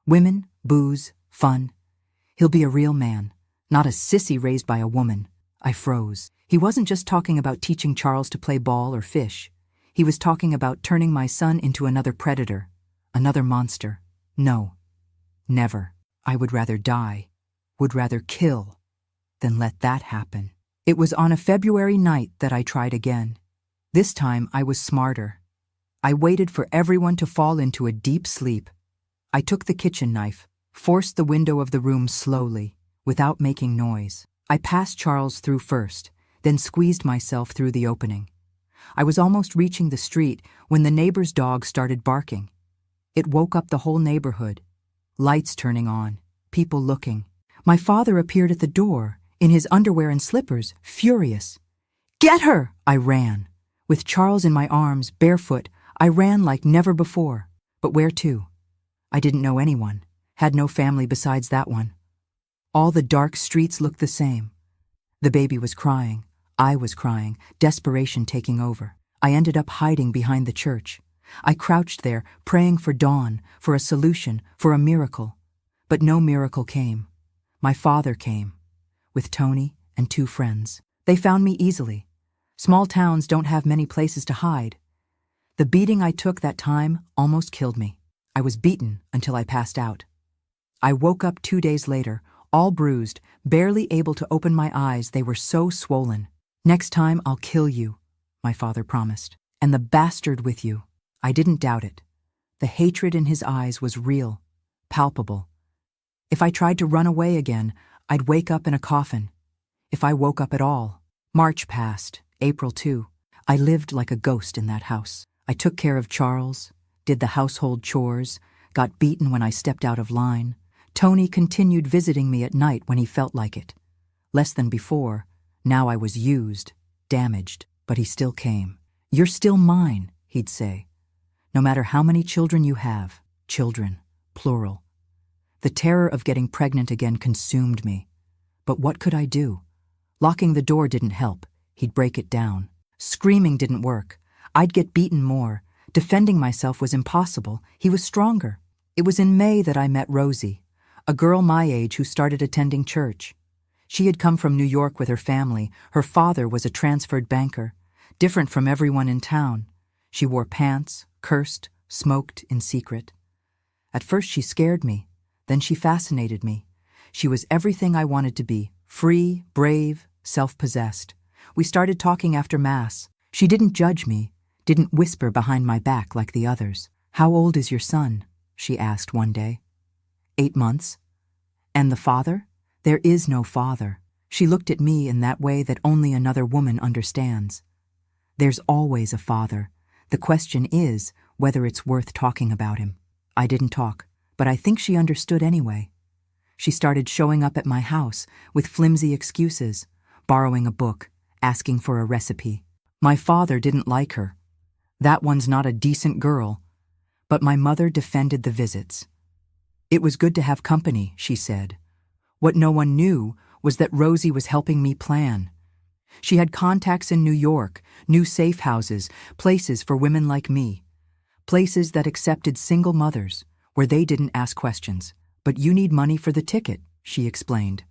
Women, booze, fun. He'll be a real man, not a sissy raised by a woman. I froze. He wasn't just talking about teaching Charles to play ball or fish. He was talking about turning my son into another predator, another monster. No, never. I would rather die, would rather kill, than let that happen. It was on a February night that I tried again. This time I was smarter. I waited for everyone to fall into a deep sleep. I took the kitchen knife, forced the window of the room slowly, without making noise. I passed Charles through first, then squeezed myself through the opening. I was almost reaching the street when the neighbor's dog started barking. It woke up the whole neighborhood. Lights turning on, people looking. My father appeared at the door, in his underwear and slippers, furious. "Get her!" I ran. With Charles in my arms, barefoot, I ran like never before. But where to? I didn't know anyone, had no family besides that one. All the dark streets looked the same. The baby was crying. I was crying, desperation taking over. I ended up hiding behind the church. I crouched there, praying for dawn, for a solution, for a miracle. But no miracle came. My father came, with Tony and 2 friends. They found me easily. Small towns don't have many places to hide. The beating I took that time almost killed me. I was beaten until I passed out. I woke up 2 days later, all bruised, barely able to open my eyes. They were so swollen. "Next time I'll kill you," my father promised. "And the bastard with you." I didn't doubt it. The hatred in his eyes was real, palpable. If I tried to run away again, I'd wake up in a coffin. If I woke up at all. March passed, April too. I lived like a ghost in that house. I took care of Charles, did the household chores, got beaten when I stepped out of line. Tony continued visiting me at night when he felt like it. Less than before, now I was used, damaged, but he still came. "You're still mine," he'd say. "No matter how many children you have," children, plural. The terror of getting pregnant again consumed me. But what could I do? Locking the door didn't help. He'd break it down. Screaming didn't work. I'd get beaten more. Defending myself was impossible. He was stronger. It was in May that I met Rosie, a girl my age who started attending church. She had come from New York with her family. Her father was a transferred banker, different from everyone in town. She wore pants, cursed, smoked in secret. At first she scared me. Then she fascinated me. She was everything I wanted to be, free, brave, self-possessed. We started talking after Mass. She didn't judge me, didn't whisper behind my back like the others. "How old is your son?" she asked one day. 8 months. "And the father?" "There is no father." She looked at me in that way that only another woman understands. There's always a father. The question is whether it's worth talking about him. I didn't talk, but I think she understood anyway. She started showing up at my house with flimsy excuses, borrowing a book, asking for a recipe. My father didn't like her. "That one's not a decent girl." But my mother defended the visits. "It was good to have company," she said. What no one knew was that Rosie was helping me plan. She had contacts in New York, new safe houses, places for women like me. Places that accepted single mothers, where they didn't ask questions. "But you need money for the ticket," she explained.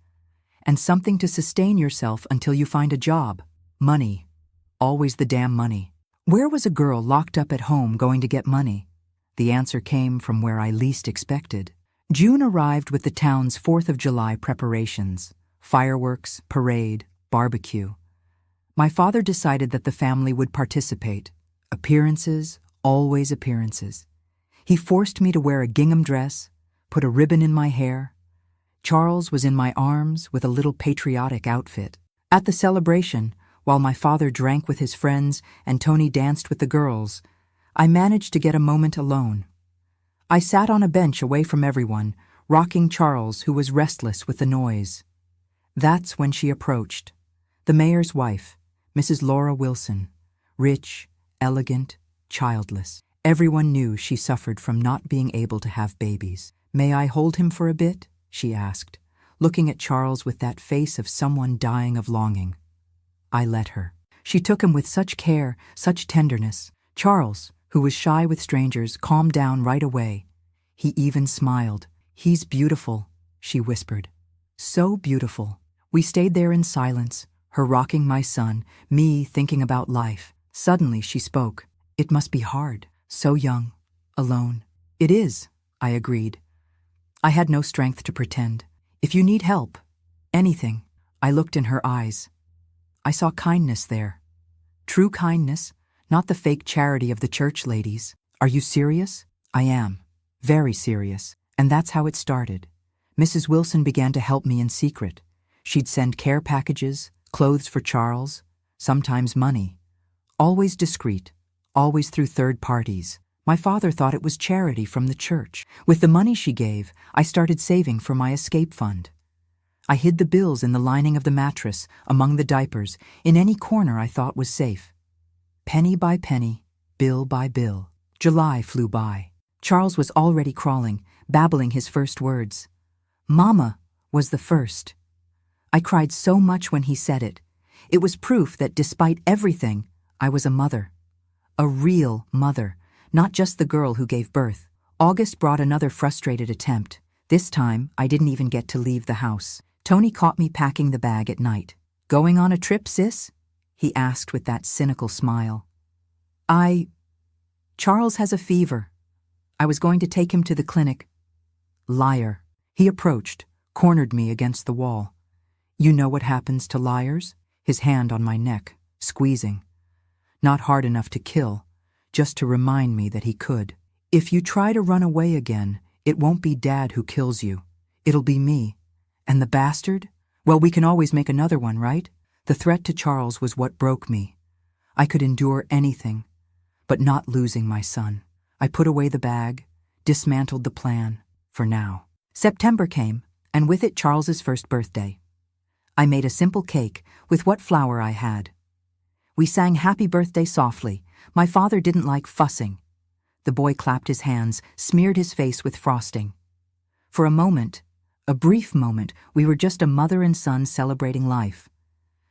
"And something to sustain yourself until you find a job. Money. Always the damn money." Where was a girl locked up at home going to get money? The answer came from where I least expected. June arrived with the town's 4th of July preparations. Fireworks, parade, barbecue. My father decided that the family would participate. Appearances, always appearances. He forced me to wear a gingham dress, put a ribbon in my hair. Charles was in my arms with a little patriotic outfit. At the celebration, while my father drank with his friends and Tony danced with the girls, I managed to get a moment alone. I sat on a bench away from everyone, rocking Charles, who was restless with the noise. That's when she approached. The mayor's wife, Mrs. Laura Wilson. Rich, elegant, childless. Everyone knew she suffered from not being able to have babies. "May I hold him for a bit?" she asked, looking at Charles with that face of someone dying of longing. I let her. She took him with such care, such tenderness. Charles, who was shy with strangers, calmed down right away. He even smiled. "He's beautiful," she whispered. "So beautiful." We stayed there in silence, her rocking my son, me thinking about life. Suddenly she spoke. "It must be hard, so young, alone." "It is," I agreed. I had no strength to pretend. "If you need help, anything." I looked in her eyes. I saw kindness there. True kindness, not the fake charity of the church ladies. "Are you serious?" "I am. Very serious." And that's how it started. Mrs. Wilson began to help me in secret. She'd send care packages, clothes for Charles, sometimes money. Always discreet, always through third parties. My father thought it was charity from the church. With the money she gave, I started saving for my escape fund. I hid the bills in the lining of the mattress, among the diapers, in any corner I thought was safe. Penny by penny, bill by bill. July flew by. Charles was already crawling, babbling his first words. "Mama, was the first. I cried so much when he said it. It was proof that despite everything, I was a mother. A real mother, not just the girl who gave birth. August brought another frustrated attempt. This time, I didn't even get to leave the house. Tony caught me packing the bag at night. "Going on a trip, sis?" he asked with that cynical smile. Charles has a fever. I was going to take him to the clinic." Liar. He approached, cornered me against the wall. "You know what happens to liars?" His hand on my neck, squeezing. Not hard enough to kill, just to remind me that he could. "If you try to run away again, it won't be Dad who kills you. It'll be me. And the bastard? Well, we can always make another one, right?" The threat to Charles was what broke me. I could endure anything, but not losing my son. I put away the bag, dismantled the plan, for now. September came, and with it Charles's first birthday. I made a simple cake with what flour I had. We sang Happy Birthday softly. My father didn't like fussing. The boy clapped his hands, smeared his face with frosting. For a moment, a brief moment, we were just a mother and son celebrating life.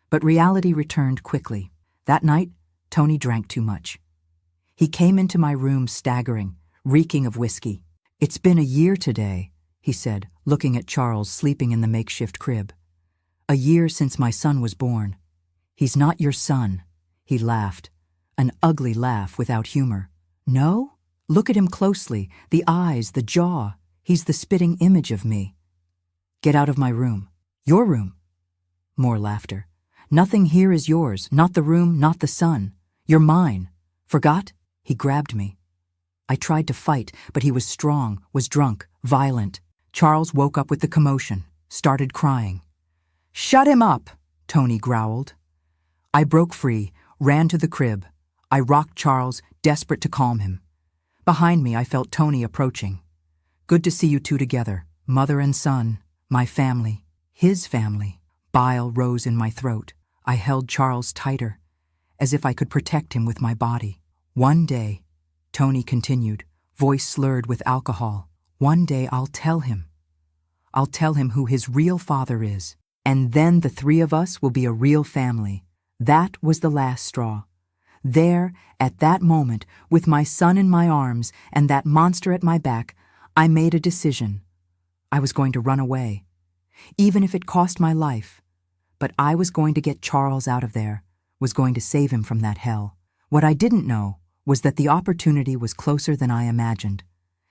But reality returned quickly. That night, Tony drank too much. He came into my room staggering, reeking of whiskey. "It's been a year today," he said, looking at Charles sleeping in the makeshift crib. "A year since my son was born." "He's not your son," he laughed, an ugly laugh without humor. "No? Look at him closely, the eyes, the jaw. He's the spitting image of me." "Get out of my room." "Your room." More laughter. "Nothing here is yours, not the room, not the son. You're mine. Forgot?" He grabbed me. I tried to fight, but he was strong, was drunk, violent. Charles woke up with the commotion, started crying. "Shut him up," Tony growled. I broke free, ran to the crib. I rocked Charles, desperate to calm him. Behind me, I felt Tony approaching. "Good to see you two together, mother and son, my family, his family." Bile rose in my throat. I held Charles tighter, as if I could protect him with my body. "One day," Tony continued, voice slurred with alcohol, "one day I'll tell him. I'll tell him who his real father is, and then the three of us will be a real family." That was the last straw. There, at that moment, with my son in my arms and that monster at my back, I made a decision. I was going to run away, even if it cost my life. But I was going to get Charles out of there, was going to save him from that hell. What I didn't know was that the opportunity was closer than I imagined,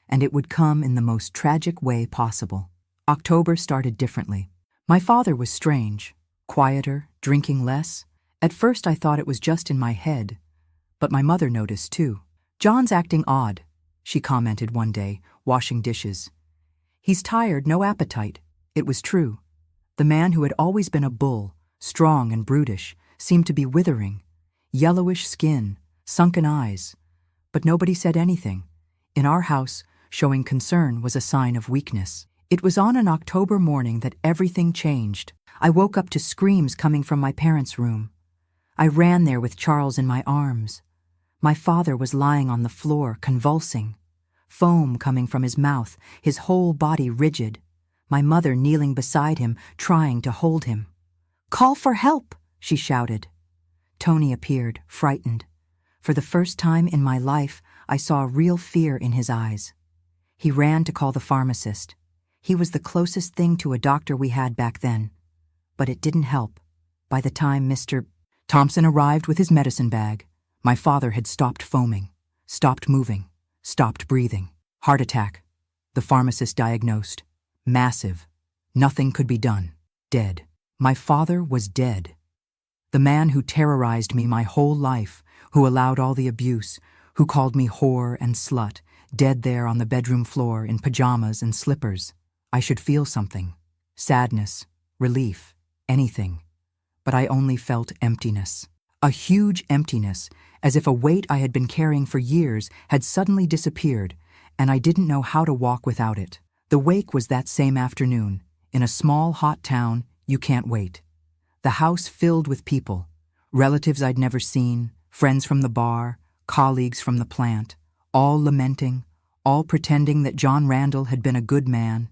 and it would come in the most tragic way possible. October started differently. My father was strange, quieter, drinking less. At first I thought it was just in my head, but my mother noticed too. "John's acting odd," she commented one day, washing dishes. "He's tired, no appetite." It was true. The man who had always been a bull, strong and brutish, seemed to be withering. Yellowish skin, sunken eyes. But nobody said anything. In our house, showing concern was a sign of weakness. It was on an October morning that everything changed. I woke up to screams coming from my parents' room. I ran there with Charles in my arms. My father was lying on the floor, convulsing. Foam coming from his mouth, his whole body rigid. My mother kneeling beside him, trying to hold him. "Call for help," she shouted. Tony appeared, frightened. For the first time in my life, I saw real fear in his eyes. He ran to call the pharmacist. He was the closest thing to a doctor we had back then. But it didn't help. By the time Mr. Thompson arrived with his medicine bag, my father had stopped foaming, stopped moving, stopped breathing. "Heart attack," the pharmacist diagnosed. "Massive. Nothing could be done. Dead." My father was dead. The man who terrorized me my whole life, who allowed all the abuse, who called me whore and slut, dead there on the bedroom floor in pajamas and slippers. I should feel something. Sadness, relief, anything. But I only felt emptiness. A huge emptiness, as if a weight I had been carrying for years had suddenly disappeared, and I didn't know how to walk without it. The wake was that same afternoon. In a small, hot town, you can't wait. The house filled with people, relatives I'd never seen, friends from the bar, colleagues from the plant, all lamenting, all pretending that John Randall had been a good man.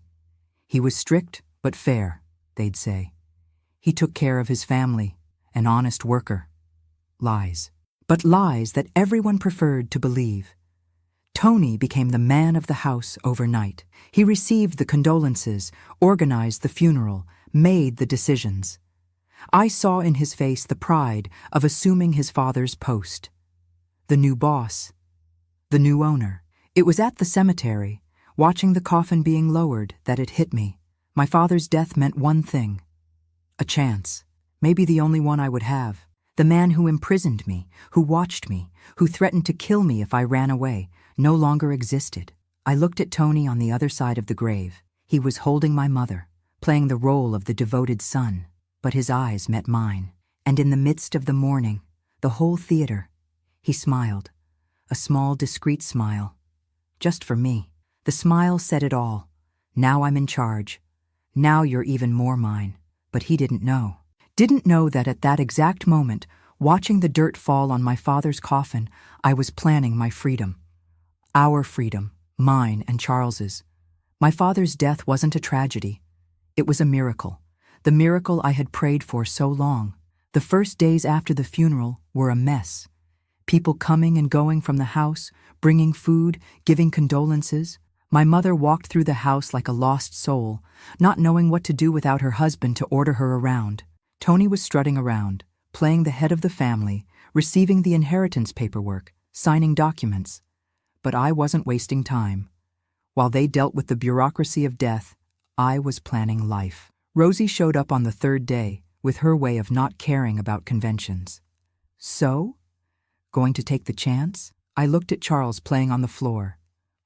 He was strict, but fair, they'd say. He took care of his family, an honest worker. Lies. But lies that everyone preferred to believe. Tony became the man of the house overnight. He received the condolences, organized the funeral, made the decisions. I saw in his face the pride of assuming his father's post. The new boss. The new owner. It was at the cemetery, watching the coffin being lowered, that it hit me. My father's death meant one thing. A chance. Maybe the only one I would have. The man who imprisoned me, who watched me, who threatened to kill me if I ran away, no longer existed. I looked at Tony on the other side of the grave. He was holding my mother, playing the role of the devoted son, but his eyes met mine. And in the midst of the mourning, the whole theater, he smiled. A small, discreet smile. Just for me. The smile said it all. Now I'm in charge. Now you're even more mine. But he didn't know. Didn't know that at that exact moment, watching the dirt fall on my father's coffin, I was planning my freedom. Our freedom, mine and Charles's. My father's death wasn't a tragedy. It was a miracle. The miracle I had prayed for so long. The first days after the funeral were a mess. People coming and going from the house, bringing food, giving condolences. My mother walked through the house like a lost soul, not knowing what to do without her husband to order her around. Tony was strutting around, playing the head of the family, receiving the inheritance paperwork, signing documents. But I wasn't wasting time. While they dealt with the bureaucracy of death, I was planning life. Rosie showed up on the third day, with her way of not caring about conventions. So? Going to take the chance? I looked at Charles playing on the floor.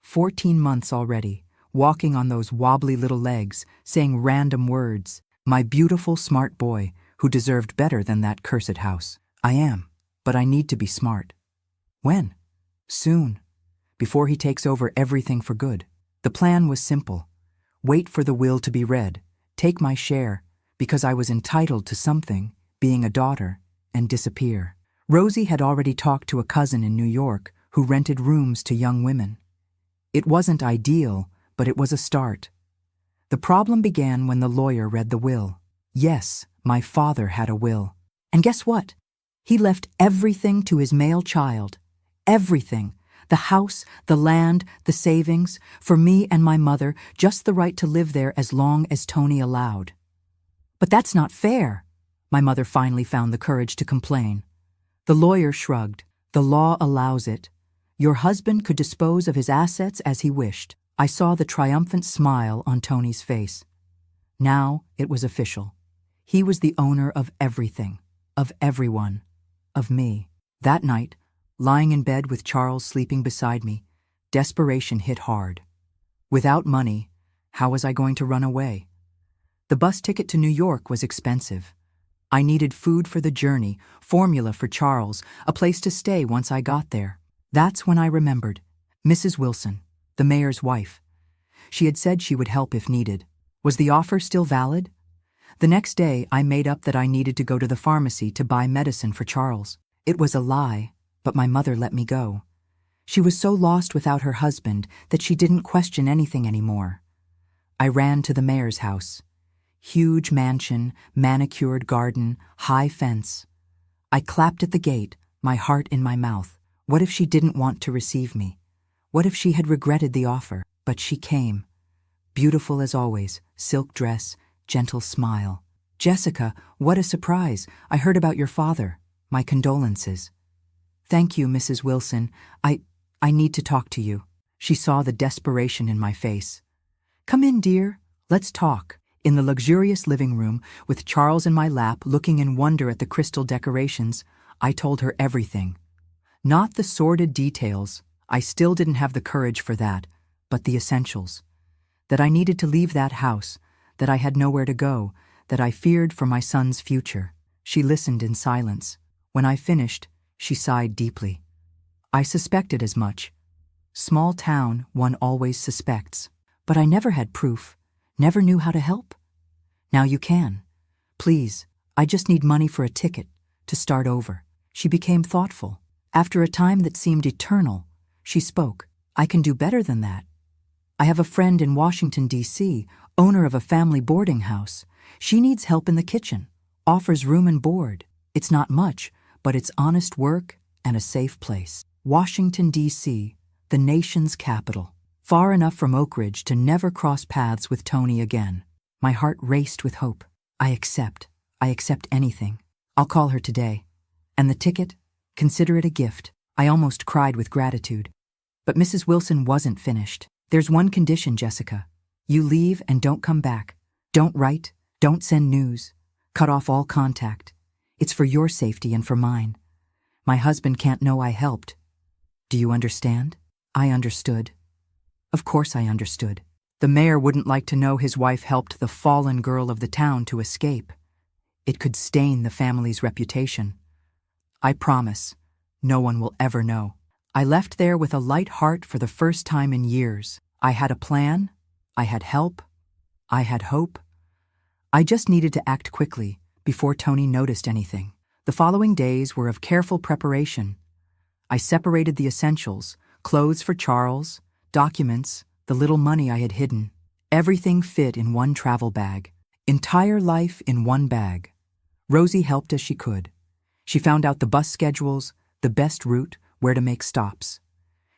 14 months already, walking on those wobbly little legs, saying random words. My beautiful, smart boy, who deserved better than that cursed house. I am, but I need to be smart. When? Soon. Before he takes over everything for good. The plan was simple. Wait for the will to be read, take my share, because I was entitled to something, being a daughter, and disappear. Rosie had already talked to a cousin in New York who rented rooms to young women. It wasn't ideal, but it was a start. The problem began when the lawyer read the will. Yes, my father had a will. And guess what? He left everything to his male child. Everything. The house, the land, the savings, for me and my mother, just the right to live there as long as Tony allowed. But that's not fair, my mother finally found the courage to complain. The lawyer shrugged. The law allows it. Your husband could dispose of his assets as he wished. I saw the triumphant smile on Tony's face. Now it was official. He was the owner of everything, of everyone, of me. That night, lying in bed with Charles sleeping beside me, desperation hit hard. Without money, how was I going to run away? The bus ticket to New York was expensive. I needed food for the journey, formula for Charles, a place to stay once I got there. That's when I remembered. Mrs. Wilson, the mayor's wife. She had said she would help if needed. Was the offer still valid? The next day, I made up that I needed to go to the pharmacy to buy medicine for Charles. It was a lie, but my mother let me go. She was so lost without her husband that she didn't question anything anymore. I ran to the mayor's house. Huge mansion, manicured garden, high fence. I clapped at the gate, my heart in my mouth. What if she didn't want to receive me? What if she had regretted the offer? But she came. Beautiful as always, silk dress, gentle smile. Jessica, what a surprise. I heard about your father. My condolences. Thank you, Mrs. Wilson. I need to talk to you. She saw the desperation in my face. Come in, dear. Let's talk. In the luxurious living room, with Charles in my lap looking in wonder at the crystal decorations, I told her everything. Not the sordid details. I still didn't have the courage for that, but the essentials. That I needed to leave that house, that I had nowhere to go, that I feared for my son's future. She listened in silence. When I finished, she sighed deeply. I suspected as much. Small town, one always suspects. But I never had proof, never knew how to help. Now you can. Please, I just need money for a ticket, to start over. She became thoughtful. After a time that seemed eternal, she spoke. I can do better than that. I have a friend in Washington, D.C., owner of a family boarding house. She needs help in the kitchen, offers room and board. It's not much, but it's honest work and a safe place. Washington, D.C., the nation's capital. Far enough from Oak Ridge to never cross paths with Tony again. My heart raced with hope. I accept anything. I'll call her today. And the ticket? Consider it a gift. I almost cried with gratitude. But Mrs. Wilson wasn't finished. There's one condition, Jessica. You leave and don't come back. Don't write, don't send news. Cut off all contact. It's for your safety and for mine. My husband can't know I helped. Do you understand? I understood. Of course I understood. The mayor wouldn't like to know his wife helped the fallen girl of the town to escape. It could stain the family's reputation. I promise, no one will ever know. I left there with a light heart for the first time in years. I had a plan, I had help, I had hope. I just needed to act quickly before Tony noticed anything. The following days were of careful preparation. I separated the essentials, clothes for Charles, documents, the little money I had hidden. Everything fit in one travel bag. Entire life in one bag. Rosie helped as she could. She found out the bus schedules, the best route, where to make stops.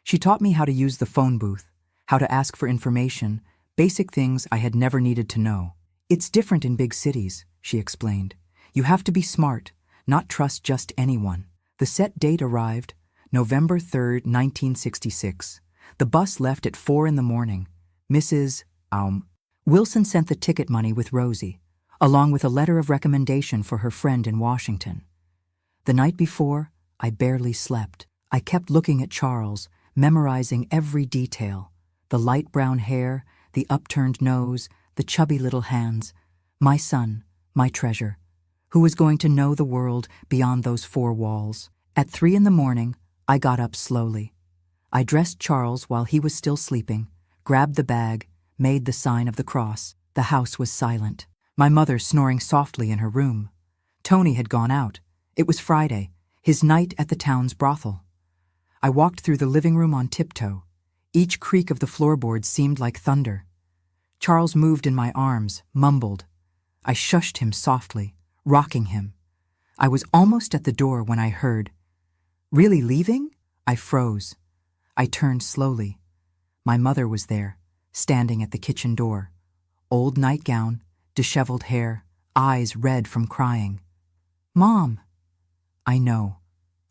She taught me how to use the phone booth, how to ask for information, basic things I had never needed to know. It's different in big cities, she explained. You have to be smart, not trust just anyone. The set date arrived, November 3rd, 1966. The bus left at 4 in the morning. Mrs. Wilson sent the ticket money with Rosie, along with a letter of recommendation for her friend in Washington. The night before, I barely slept. I kept looking at Charles, memorizing every detail. The light brown hair, the upturned nose, the chubby little hands. My son, my treasure, who was going to know the world beyond those four walls. At 3 in the morning, I got up slowly. I dressed Charles while he was still sleeping, grabbed the bag, made the sign of the cross. The house was silent. My mother snoring softly in her room. Tony had gone out. It was Friday, his night at the town's brothel. I walked through the living room on tiptoe. Each creak of the floorboards seemed like thunder. Charles moved in my arms, mumbled. I shushed him softly, rocking him. I was almost at the door when I heard, "Really leaving?" I froze. I turned slowly. My mother was there, standing at the kitchen door. Old nightgown, disheveled hair, eyes red from crying. "Mom!" I know.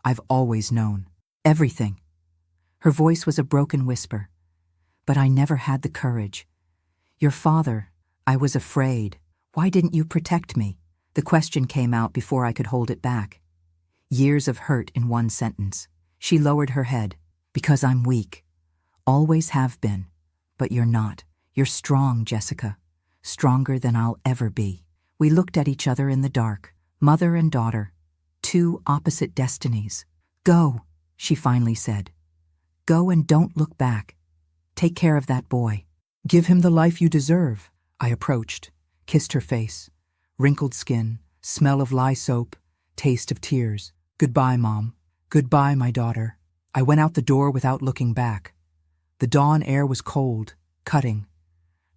I've always known. Everything. Her voice was a broken whisper. But I never had the courage. "Your father, I was afraid. Why didn't you protect me?" The question came out before I could hold it back. Years of hurt in one sentence. She lowered her head. "Because I'm weak. Always have been. But you're not. You're strong, Jessica. Stronger than I'll ever be." We looked at each other in the dark, mother and daughter. Two opposite destinies. "Go," she finally said. "Go and don't look back. Take care of that boy. Give him the life you deserve." I approached, kissed her face. Wrinkled skin, smell of lye soap, taste of tears. "Goodbye, Mom. Goodbye, my daughter." I went out the door without looking back. The dawn air was cold, cutting.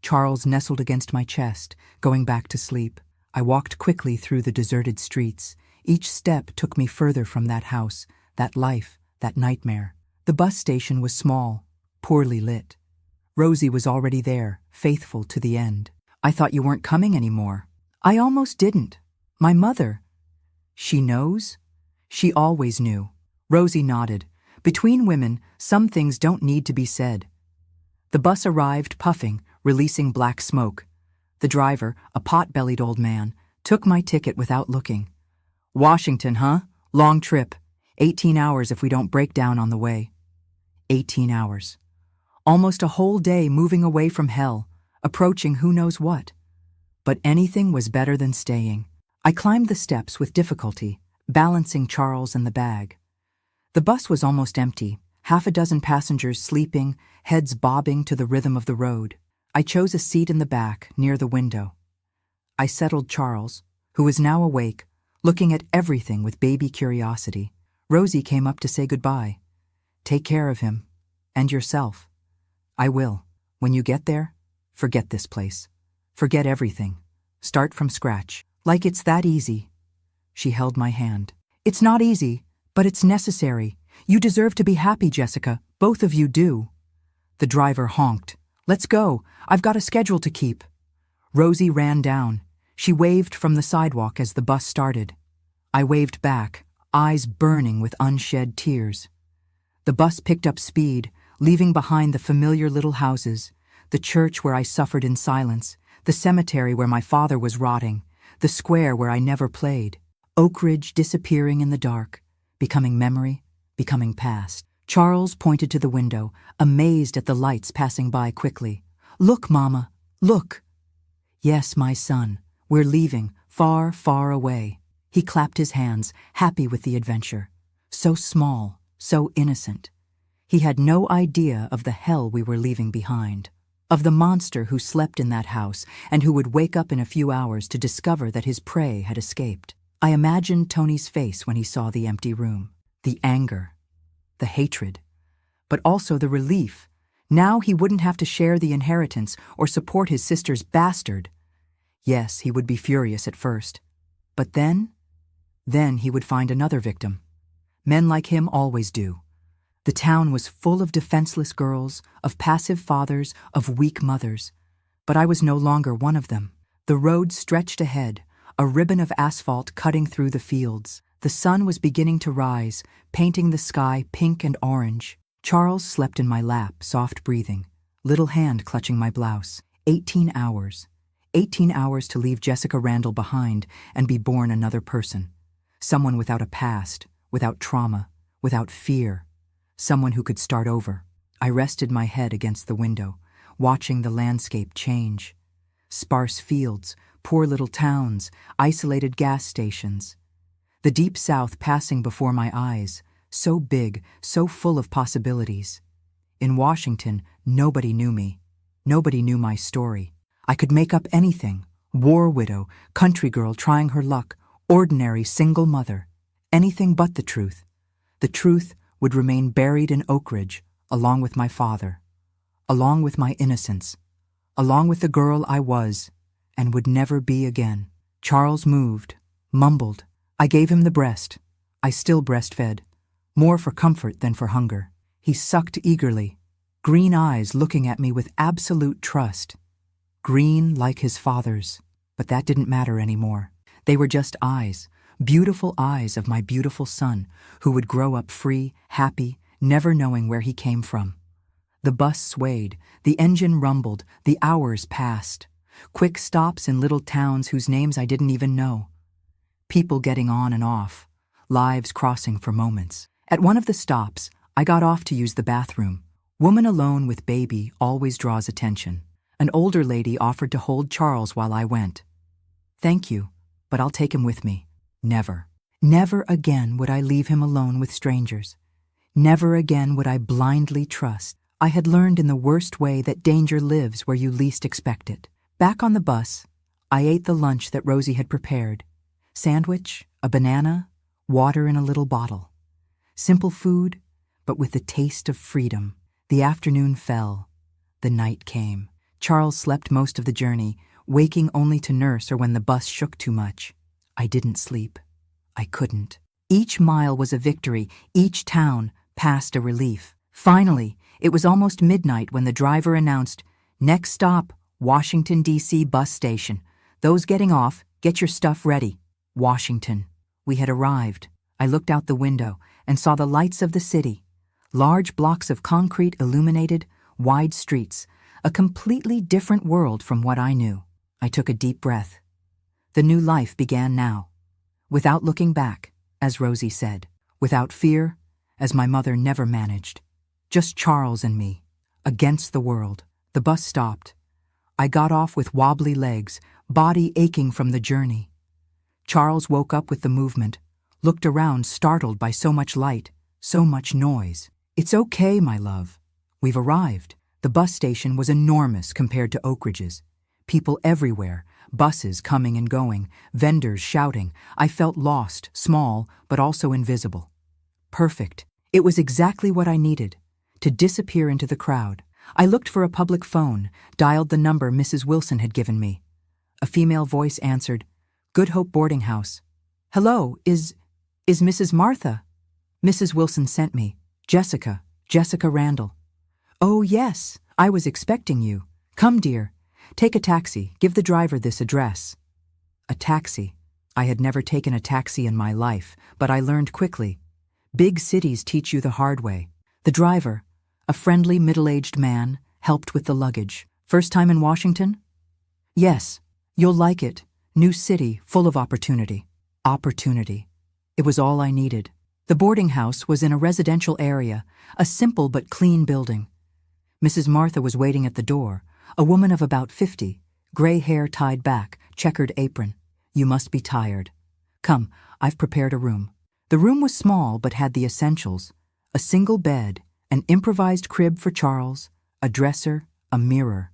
Charles nestled against my chest, going back to sleep. I walked quickly through the deserted streets. Each step took me further from that house, that life, that nightmare. The bus station was small, poorly lit. Rosie was already there, faithful to the end. "I thought you weren't coming anymore." "I almost didn't. My mother." "She knows?" "She always knew." Rosie nodded. Between women, some things don't need to be said. The bus arrived, puffing, releasing black smoke. The driver, a pot-bellied old man, took my ticket without looking. "Washington, huh? Long trip. 18 hours if we don't break down on the way." 18 hours. Almost a whole day moving away from hell, approaching who knows what. But anything was better than staying. I climbed the steps with difficulty, balancing Charles and the bag. The bus was almost empty, half a dozen passengers sleeping, heads bobbing to the rhythm of the road. I chose a seat in the back, near the window. I settled Charles, who was now awake, looking at everything with baby curiosity. Rosie came up to say goodbye. "Take care of him. And yourself." "I will. When you get there, forget this place. Forget everything. Start from scratch. Like it's that easy. She held my hand. It's not easy, but it's necessary. You deserve to be happy, Jessica. Both of you do. The driver honked. Let's go. I've got a schedule to keep. Rosie ran down. She waved from the sidewalk as the bus started. I waved back, eyes burning with unshed tears. The bus picked up speed, leaving behind the familiar little houses, the church where I suffered in silence, the cemetery where my father was rotting, the square where I never played. Oak Ridge disappearing in the dark, becoming memory, becoming past. Charles pointed to the window, amazed at the lights passing by quickly. Look, Mama, look. Yes, my son, we're leaving, far, far away. He clapped his hands, happy with the adventure. So small, so innocent. He had no idea of the hell we were leaving behind, of the monster who slept in that house and who would wake up in a few hours to discover that his prey had escaped. I imagined Tony's face when he saw the empty room, the anger, the hatred, but also the relief. Now he wouldn't have to share the inheritance or support his sister's bastard. Yes, he would be furious at first, but then he would find another victim. Men like him always do. The town was full of defenseless girls, of passive fathers, of weak mothers, but I was no longer one of them. The road stretched ahead, a ribbon of asphalt cutting through the fields. The sun was beginning to rise, painting the sky pink and orange. Charles slept in my lap, soft breathing, little hand clutching my blouse. 18 hours. 18 hours to leave Jessica Randall behind and be born another person. Someone without a past, without trauma, without fear. Someone who could start over. I rested my head against the window, watching the landscape change. Sparse fields, poor little towns, isolated gas stations. The deep South passing before my eyes, so big, so full of possibilities. In Washington, nobody knew me. Nobody knew my story. I could make up anything. War widow, country girl trying her luck, ordinary single mother. Anything but the truth. The truth would remain buried in Oak Ridge, along with my father, along with my innocence, along with the girl I was and would never be again. Charles moved, mumbled. I gave him the breast. I still breastfed, more for comfort than for hunger. He sucked eagerly, green eyes looking at me with absolute trust. Green like his father's, but that didn't matter anymore. They were just eyes, beautiful eyes of my beautiful son, who would grow up free, happy, never knowing where he came from. The bus swayed, the engine rumbled, the hours passed. Quick stops in little towns whose names I didn't even know. People getting on and off, lives crossing for moments. At one of the stops, I got off to use the bathroom. Woman alone with baby always draws attention. An older lady offered to hold Charles while I went. Thank you, but I'll take him with me. Never. Never again would I leave him alone with strangers. Never again would I blindly trust. I had learned in the worst way that danger lives where you least expect it. Back on the bus, I ate the lunch that Rosie had prepared. Sandwich, a banana, water in a little bottle. Simple food, but with the taste of freedom. The afternoon fell. The night came. Charles slept most of the journey, waking only to nurse or when the bus shook too much. I didn't sleep. I couldn't. Each mile was a victory, each town passed a relief. Finally, it was almost midnight when the driver announced, "Next stop, Washington, D.C. bus station. Those getting off, get your stuff ready." Washington. We had arrived. I looked out the window and saw the lights of the city. Large blocks of concrete illuminated, wide streets, a completely different world from what I knew. I took a deep breath. The new life began now. Without looking back, as Rosie said. Without fear, as my mother never managed. Just Charles and me, against the world. The bus stopped. I got off with wobbly legs, body aching from the journey. Charles woke up with the movement, looked around startled by so much light, so much noise. "It's okay, my love. We've arrived." The bus station was enormous compared to Oak Ridge's. People everywhere, buses coming and going, vendors shouting. I felt lost, small, but also invisible. Perfect. It was exactly what I needed, to disappear into the crowd. I looked for a public phone, dialed the number Mrs. Wilson had given me. A female voice answered, "Good Hope Boarding House." "Hello, is Mrs. Martha?" "Mrs. Wilson sent me. Jessica Randall." "Oh, yes, I was expecting you. Come, dear. Take a taxi. Give the driver this address." A taxi. I had never taken a taxi in my life, but I learned quickly. Big cities teach you the hard way. The driver, a friendly middle-aged man, helped with the luggage. "First time in Washington?" "Yes. You'll like it. New city, full of opportunity." Opportunity. It was all I needed. The boarding house was in a residential area, a simple but clean building. Mrs. Martha was waiting at the door, a woman of about 50, gray hair tied back, checkered apron. "You must be tired. Come, I've prepared a room." The room was small but had the essentials: a single bed, an improvised crib for Charles, a dresser, a mirror.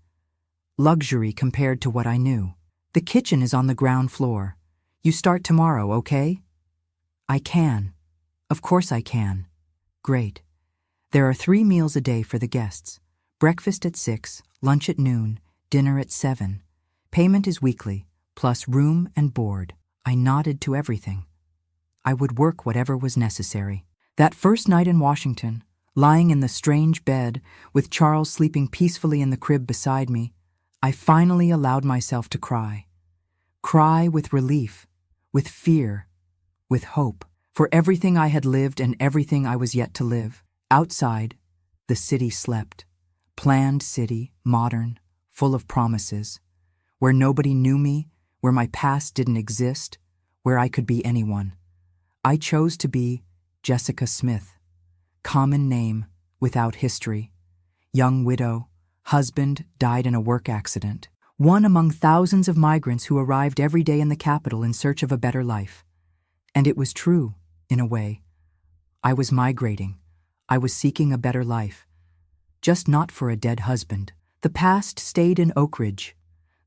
Luxury compared to what I knew. "The kitchen is on the ground floor. You start tomorrow, okay?" "I can. Of course I can." "Great. There are 3 meals a day for the guests. Breakfast at 6, lunch at noon, dinner at 7. Payment is weekly, plus room and board." I nodded to everything. I would work whatever was necessary. That first night in Washington, lying in the strange bed, with Charles sleeping peacefully in the crib beside me, I finally allowed myself to cry. Cry with relief, with fear, with hope, for everything I had lived and everything I was yet to live. Outside, the city slept. Planned city, modern, full of promises, where nobody knew me, where my past didn't exist, where I could be anyone. I chose to be Jessica Smith. Common name, without history. Young widow, husband died in a work accident. One among thousands of migrants who arrived every day in the capital in search of a better life. And it was true, in a way. I was migrating. I was seeking a better life. Just not for a dead husband. The past stayed in Oak Ridge.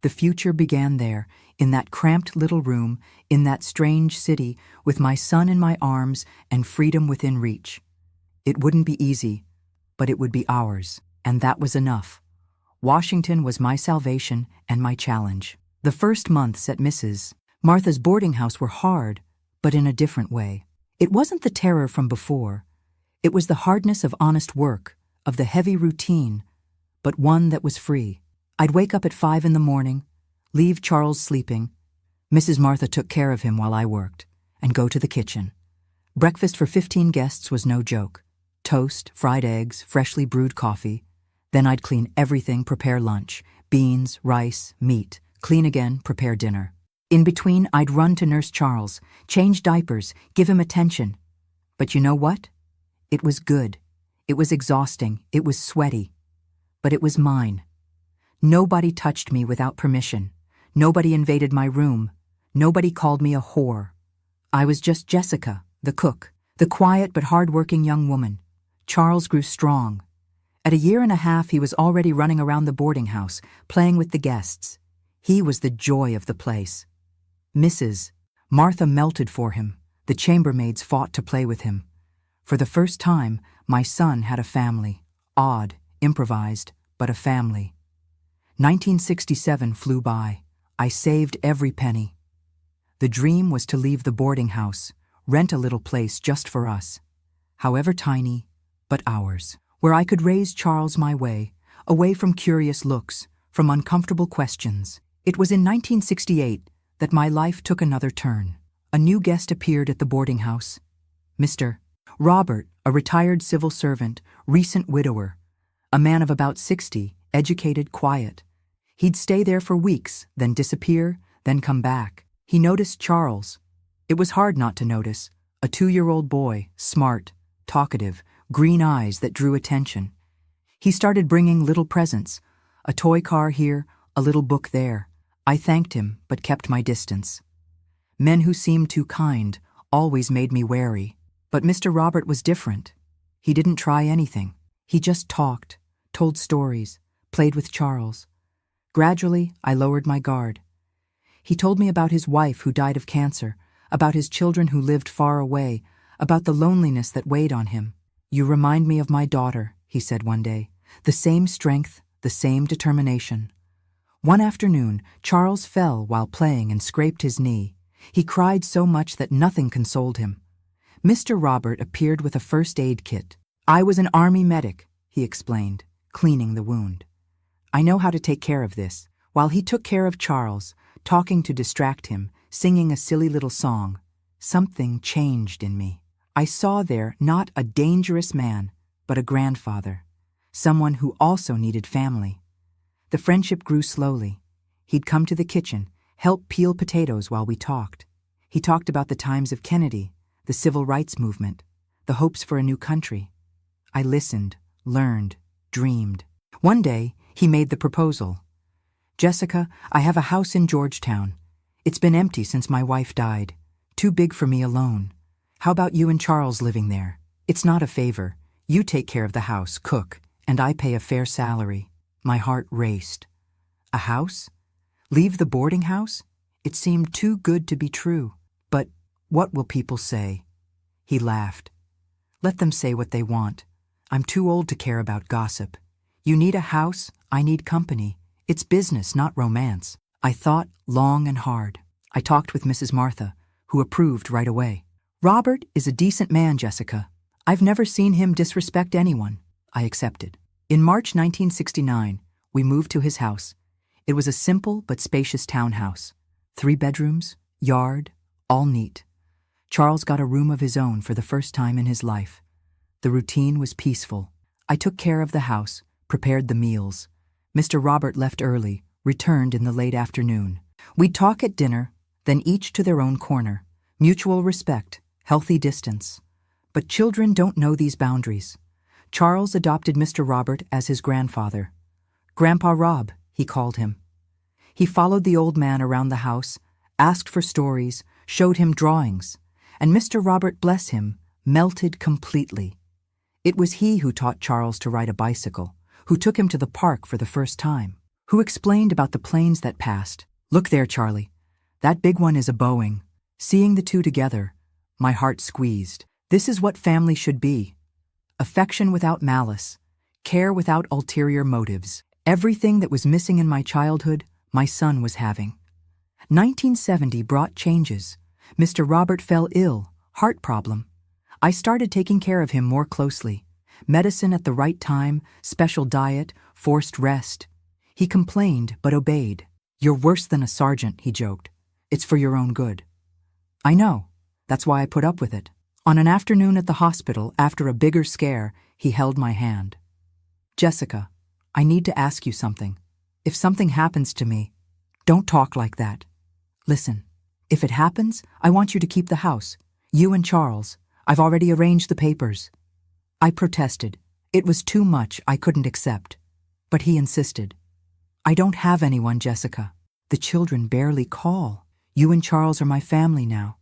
The future began there, in that cramped little room, in that strange city, with my son in my arms and freedom within reach. It wouldn't be easy, but it would be ours, and that was enough. Washington was my salvation and my challenge. The first months at Mrs. Martha's boarding house were hard, but in a different way. It wasn't the terror from before. It was the hardness of honest work, of the heavy routine, but one that was free. I'd wake up at 5 in the morning, leave Charles sleeping. Mrs. Martha took care of him while I worked, and go to the kitchen. Breakfast for 15 guests was no joke. Toast, fried eggs, freshly brewed coffee. Then I'd clean everything, prepare lunch, beans, rice, meat, clean again, prepare dinner. In between, I'd run to nurse Charles, change diapers, give him attention. But you know what? It was good. It was exhausting. It was sweaty. But it was mine. Nobody touched me without permission. Nobody invaded my room. Nobody called me a whore. I was just Jessica, the cook, the quiet but hard-working young woman. Charles grew strong. At 1.5 years, he was already running around the boarding house, playing with the guests. He was the joy of the place. Mrs. Martha melted for him. The chambermaids fought to play with him. For the first time, my son had a family. Odd, improvised, but a family. 1967 flew by. I saved every penny. The dream was to leave the boarding house, rent a little place just for us, however tiny, but ours, where I could raise Charles my way, away from curious looks, from uncomfortable questions. It was in 1968 that my life took another turn. A new guest appeared at the boarding house. Mr. Robert, a retired civil servant, recent widower, a man of about 60, educated, quiet. He'd stay there for weeks, then disappear, then come back. He noticed Charles. It was hard not to notice. A 2-year-old boy, smart, talkative, green eyes that drew attention. He started bringing little presents, a toy car here, a little book there. I thanked him, but kept my distance. Men who seemed too kind always made me wary. But Mr. Robert was different. He didn't try anything. He just talked, told stories, played with Charles. Gradually, I lowered my guard. He told me about his wife who died of cancer, about his children who lived far away, about the loneliness that weighed on him. "You remind me of my daughter," he said one day. "The same strength, the same determination. One afternoon, Charles fell while playing and scraped his knee. He cried so much that nothing consoled him. Mr. Robert appeared with a first aid kit. "I was an army medic," he explained, cleaning the wound. "I know how to take care of this." While he took care of Charles, talking to distract him, singing a silly little song, something changed in me. I saw there not a dangerous man, but a grandfather, someone who also needed family. The friendship grew slowly. He'd come to the kitchen, help peel potatoes while we talked. He talked about the times of Kennedy, the civil rights movement, the hopes for a new country. I listened, learned, dreamed. One day, he made the proposal. "Jessica, I have a house in Georgetown. It's been empty since my wife died. Too big for me alone. How about you and Charles living there? It's not a favor. You take care of the house, cook, and I pay a fair salary." My heart raced. A house? Leave the boarding house? It seemed too good to be true. But what will people say? He laughed. "Let them say what they want. I'm too old to care about gossip. You need a house, I need company. It's business, not romance." I thought long and hard. I talked with Mrs. Martha, who approved right away. "Robert is a decent man, Jessica. I've never seen him disrespect anyone." I accepted. In March 1969, we moved to his house. It was a simple but spacious townhouse. 3 bedrooms, yard, all neat. Charles got a room of his own for the first time in his life. The routine was peaceful. I took care of the house, prepared the meals. Mr. Robert left early, returned in the late afternoon. We'd talk at dinner, then each to their own corner. Mutual respect, healthy distance. But children don't know these boundaries. Charles adopted Mr. Robert as his grandfather. Grandpa Rob, he called him. He followed the old man around the house, asked for stories, showed him drawings, and Mr. Robert, bless him, melted completely. It was he who taught Charles to ride a bicycle, who took him to the park for the first time, who explained about the planes that passed. "Look there, Charlie. That big one is a Boeing." Seeing the two together, my heart squeezed. This is what family should be. Affection without malice, care without ulterior motives. Everything that was missing in my childhood, my son was having. 1970 brought changes. Mr. Robert fell ill, heart problem. I started taking care of him more closely. Medicine at the right time, special diet, forced rest. He complained but obeyed. "You're worse than a sergeant," he joked. "It's for your own good." I know. That's why I put up with it. On an afternoon at the hospital, after a bigger scare, he held my hand. "Jessica, I need to ask you something. If something happens to me, don't talk like that. Listen, if it happens, I want you to keep the house. You and Charles. I've already arranged the papers." I protested. It was too much I couldn't accept. But he insisted. "I don't have anyone, Jessica. The children barely call. You and Charles are my family now.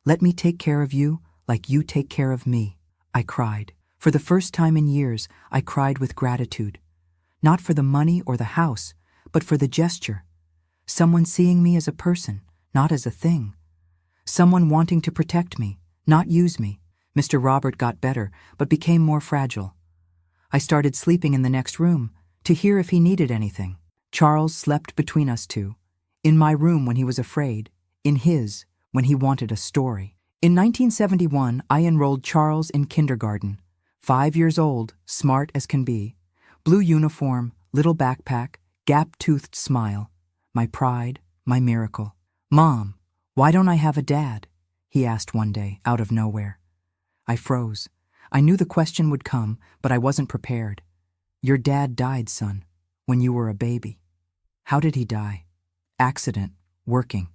Let me take care of you like you take care of me." I cried. For the first time in years, I cried with gratitude. Not for the money or the house, but for the gesture. Someone seeing me as a person, not as a thing. Someone wanting to protect me, not use me. Mr. Robert got better, but became more fragile. I started sleeping in the next room to hear if he needed anything. Charles slept between us two. In my room when he was afraid, in his when he wanted a story. In 1971, I enrolled Charles in kindergarten. 5 years old, smart as can be. Blue uniform, little backpack, gap-toothed smile. My pride, my miracle. "Mom, why don't I have a dad?" he asked one day, out of nowhere. I froze. I knew the question would come, but I wasn't prepared. "Your dad died, son, when you were a baby." "How did he die?" "Accident, working."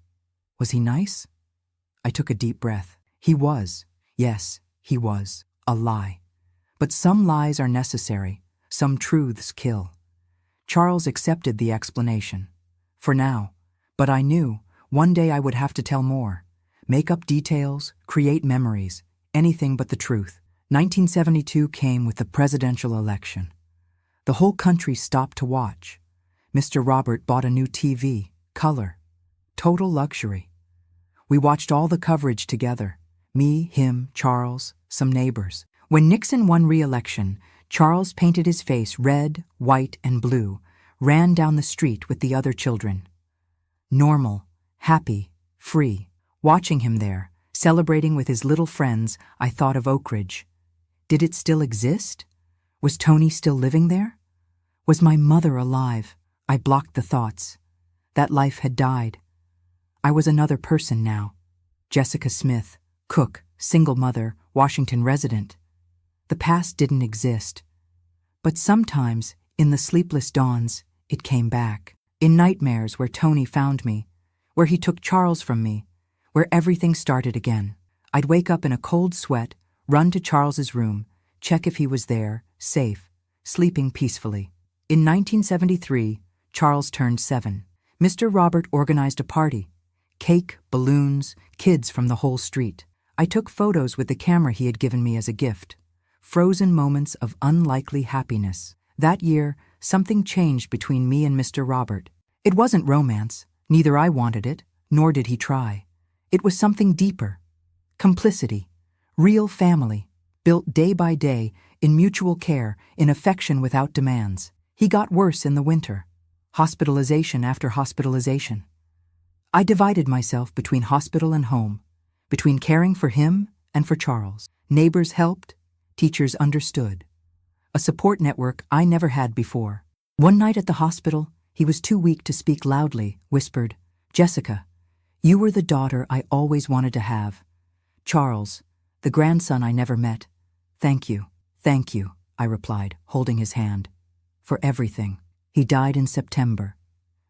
"Was he nice?" I took a deep breath. He was. Yes, he was. A lie. But some lies are necessary. Some truths kill. Charles accepted the explanation. For now. But I knew one day I would have to tell more. Make up details, create memories, anything but the truth. 1972 came with the presidential election. The whole country stopped to watch. Mr. Robert bought a new TV, color. Total luxury. We watched all the coverage together. Me, him, Charles, some neighbors. When Nixon won re-election, Charles painted his face red, white, and blue, ran down the street with the other children. Normal, happy, free. Watching him there, celebrating with his little friends, I thought of Oak Ridge. Did it still exist? Was Tony still living there? Was my mother alive? I blocked the thoughts. That life had died. I was another person now. Jessica Smith, cook, single mother, Washington resident. The past didn't exist. But sometimes, in the sleepless dawns, it came back. In nightmares where Tony found me, where he took Charles from me, where everything started again. I'd wake up in a cold sweat, run to Charles's room, check if he was there, safe, sleeping peacefully. In 1973, Charles turned 7. Mr. Robert organized a party. Cake, balloons, kids from the whole street. I took photos with the camera he had given me as a gift. Frozen moments of unlikely happiness. That year, something changed between me and Mr. Robert. It wasn't romance. Neither I wanted it, nor did he try. It was something deeper. Complicity. Real family. Built day by day, in mutual care, in affection without demands. He got worse in the winter. Hospitalization after hospitalization. I divided myself between hospital and home, between caring for him and for Charles. Neighbors helped, teachers understood. A support network I never had before. One night at the hospital, he was too weak to speak loudly, whispered, "Jessica, you were the daughter I always wanted to have. Charles, the grandson I never met. Thank you, I replied, holding his hand. For everything. He died in September.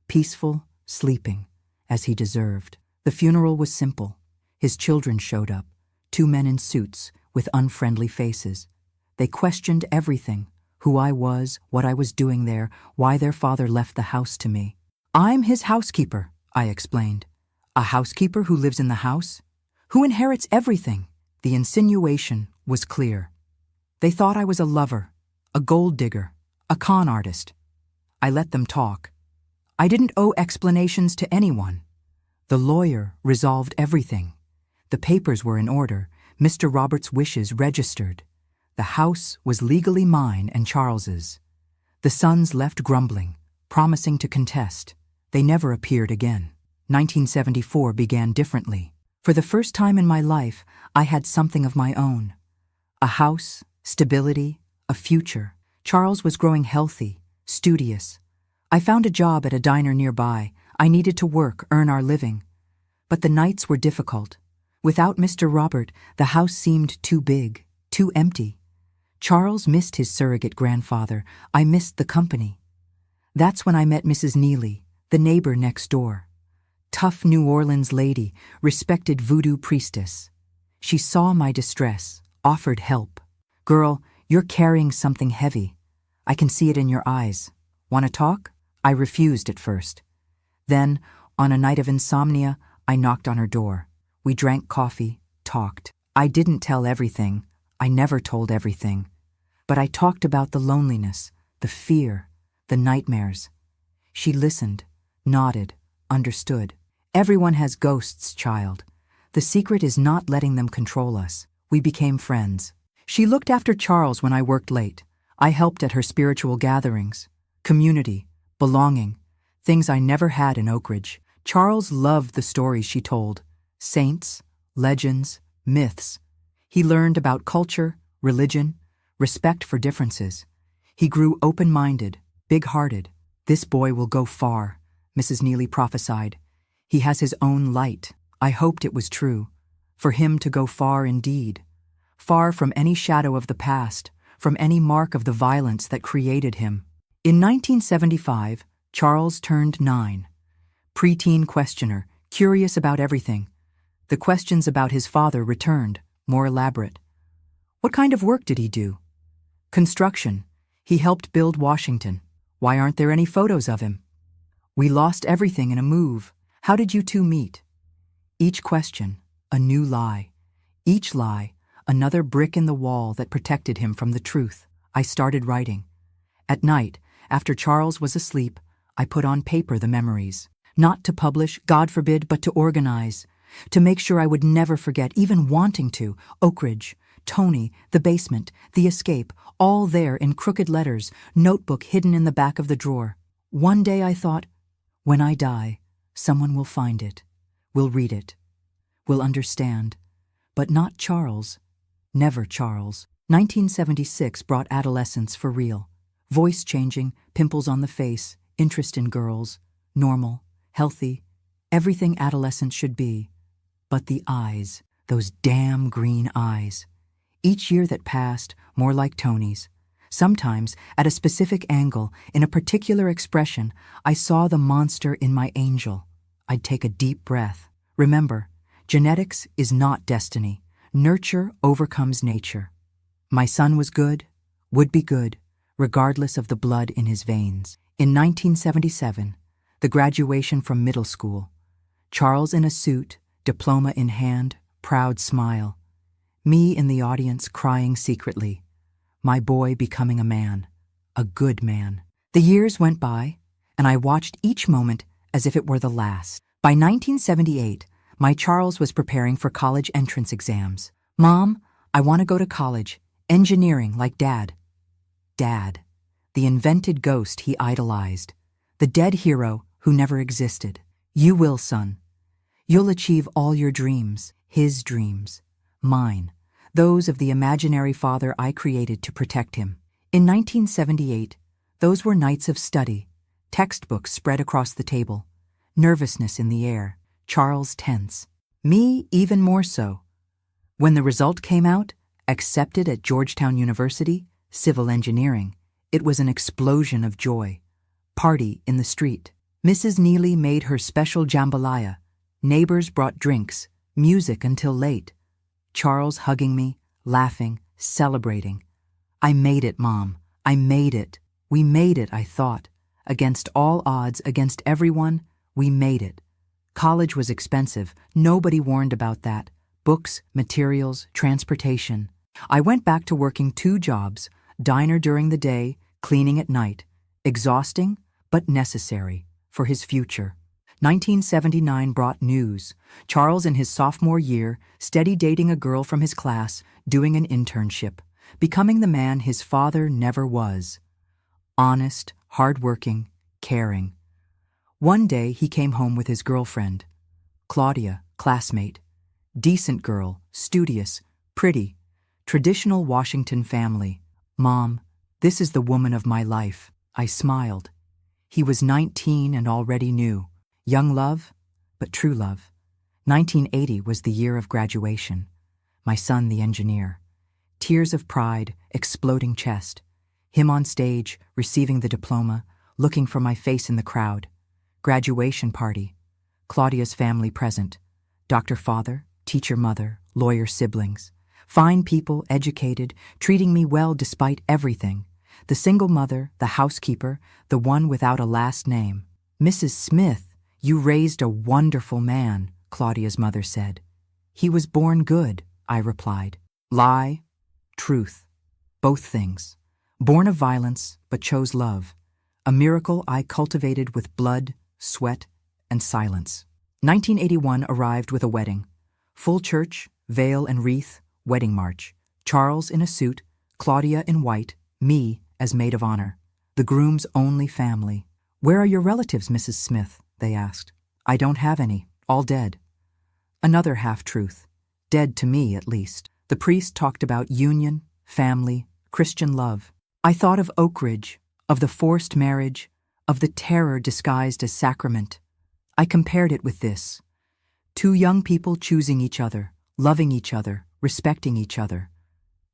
Peaceful, sleeping, as he deserved. The funeral was simple. His children showed up, 2 men in suits with unfriendly faces. They questioned everything, who I was, what I was doing there, why their father left the house to me. "I'm his housekeeper," I explained. "A housekeeper who lives in the house? Who inherits everything?" The insinuation was clear. They thought I was a lover, a gold digger, a con artist. I let them talk. I didn't owe explanations to anyone. The lawyer resolved everything. The papers were in order, Mr. Robert's wishes registered. The house was legally mine and Charles's. The sons left grumbling, promising to contest. They never appeared again. 1974 began differently. For the first time in my life, I had something of my own. A house, stability, a future. Charles was growing healthy, studious. I found a job at a diner nearby. I needed to work, earn our living. But the nights were difficult. Without Mr. Robert, the house seemed too big, too empty. Charles missed his surrogate grandfather. I missed the company. That's when I met Mrs. Neely, the neighbor next door. Tough New Orleans lady, respected voodoo priestess. She saw my distress, offered help. "Girl, you're carrying something heavy. I can see it in your eyes. Want to talk?" I refused at first. Then, on a night of insomnia, I knocked on her door. We drank coffee, talked. I didn't tell everything. I never told everything. But I talked about the loneliness, the fear, the nightmares. She listened, nodded, understood. Everyone has ghosts, child. The secret is not letting them control us. We became friends. She looked after Charles when I worked late. I helped at her spiritual gatherings. Community, belonging, things I never had in Oak Ridge. Charles loved the stories she told. Saints, legends, myths. He learned about culture, religion, respect for differences. He grew open-minded, big-hearted. "This boy will go far," Mrs. Neely prophesied. "He has his own light." I hoped it was true. For him to go far indeed. Far from any shadow of the past, from any mark of the violence that created him. In 1975, Charles turned 9. Preteen questioner, curious about everything. The questions about his father returned, more elaborate. What kind of work did he do? Construction. He helped build Washington. Why aren't there any photos of him? We lost everything in a move. How did you two meet? Each question, a new lie. Each lie, another brick in the wall that protected him from the truth. I started writing. At night, after Charles was asleep, I put on paper the memories. Not to publish, God forbid, but to organize. To make sure I would never forget, even wanting to. Oak Ridge, Tony, the basement, the escape, all there in crooked letters, notebook hidden in the back of the drawer. One day I thought, when I die, someone will find it, will read it, will understand. But not Charles. Never Charles. 1976 brought adolescence for real. Voice changing, pimples on the face, interest in girls, normal, healthy, everything adolescent should be. But the eyes, those damn green eyes. Each year that passed, more like Tony's. Sometimes, at a specific angle, in a particular expression, I saw the monster in my angel. I'd take a deep breath. Remember, genetics is not destiny. Nurture overcomes nature. My son was good, would be good, regardless of the blood in his veins. In 1977, the graduation from middle school. Charles in a suit, diploma in hand, proud smile. Me in the audience crying secretly. My boy becoming a man, a good man. The years went by, and I watched each moment as if it were the last. By 1978, my Charles was preparing for college entrance exams. Mom, I want to go to college, engineering like Dad. Dad, the invented ghost he idolized, the dead hero who never existed. You will, son. You'll achieve all your dreams, his dreams, mine. Those of the imaginary father I created to protect him. In 1978, those were nights of study, textbooks spread across the table, nervousness in the air, Charles tense. Me even more so. When the result came out, accepted at Georgetown University, civil engineering, it was an explosion of joy. Party in the street. Mrs. Neely made her special jambalaya. Neighbors brought drinks, music until late. Charles hugging me, laughing, celebrating. I made it, Mom. I made it. We made it, I thought. Against all odds, against everyone, we made it. College was expensive. Nobody warned about that. Books, materials, transportation. I went back to working 2 jobs, diner during the day, cleaning at night. Exhausting, but necessary for his future. 1979 brought news. Charles in his sophomore year, steady dating a girl from his class, doing an internship, becoming the man his father never was. Honest, hardworking, caring. One day he came home with his girlfriend. Claudia, classmate. Decent girl, studious, pretty. Traditional Washington family. Mom, this is the woman of my life. I smiled. He was 19 and already knew. Young love, but true love. 1980 was the year of graduation. My son, the engineer. Tears of pride, exploding chest. Him on stage, receiving the diploma, looking for my face in the crowd. Graduation party. Claudia's family present. Doctor father, teacher mother, lawyer siblings. Fine people, educated, treating me well despite everything. The single mother, the housekeeper, the one without a last name. Mrs. Smith, you raised a wonderful man, Claudia's mother said. He was born good, I replied. Lie, truth, both things. Born of violence, but chose love. A miracle I cultivated with blood, sweat, and silence. 1981 arrived with a wedding. Full church, veil and wreath, wedding march. Charles in a suit, Claudia in white, me as maid of honor. The groom's only family. Where are your relatives, Mrs. Smith? They asked. I don't have any, all dead. Another half-truth. Dead to me, at least. The priest talked about union, family, Christian love. I thought of Oak Ridge, of the forced marriage, of the terror disguised as sacrament. I compared it with this. 2 young people choosing each other, loving each other, respecting each other.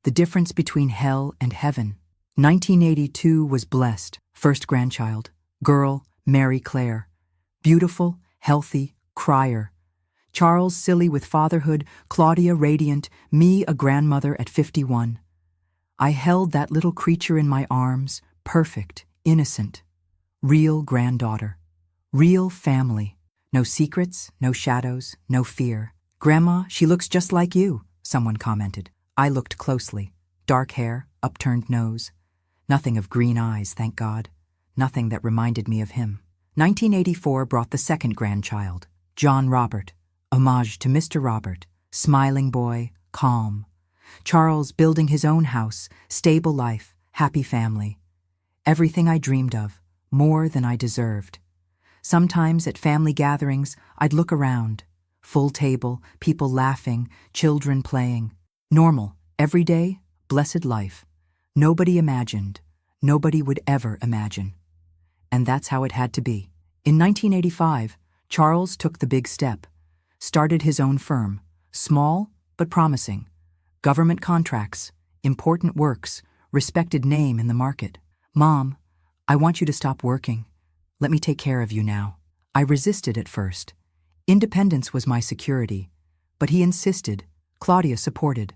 The difference between hell and heaven. 1982 was blessed. First grandchild. Girl, Mary Claire. Beautiful, healthy, crier. Charles silly with fatherhood, Claudia radiant, me a grandmother at 51. I held that little creature in my arms, perfect, innocent. Real granddaughter. Real family. No secrets, no shadows, no fear. Grandma, she looks just like you, someone commented. I looked closely. Dark hair, upturned nose. Nothing of green eyes, thank God. Nothing that reminded me of him. 1984 brought the second grandchild, John Robert. Homage to Mr. Robert, smiling boy, calm. Charles building his own house, stable life, happy family. Everything I dreamed of, more than I deserved. Sometimes at family gatherings, I'd look around. Full table, people laughing, children playing. Normal, everyday, blessed life. Nobody imagined. Nobody would ever imagine. And that's how it had to be. In 1985, Charles took the big step. Started his own firm. Small, but promising. Government contracts, important works, respected name in the market. Mom, I want you to stop working. Let me take care of you now. I resisted at first. Independence was my security. But he insisted. Claudia supported.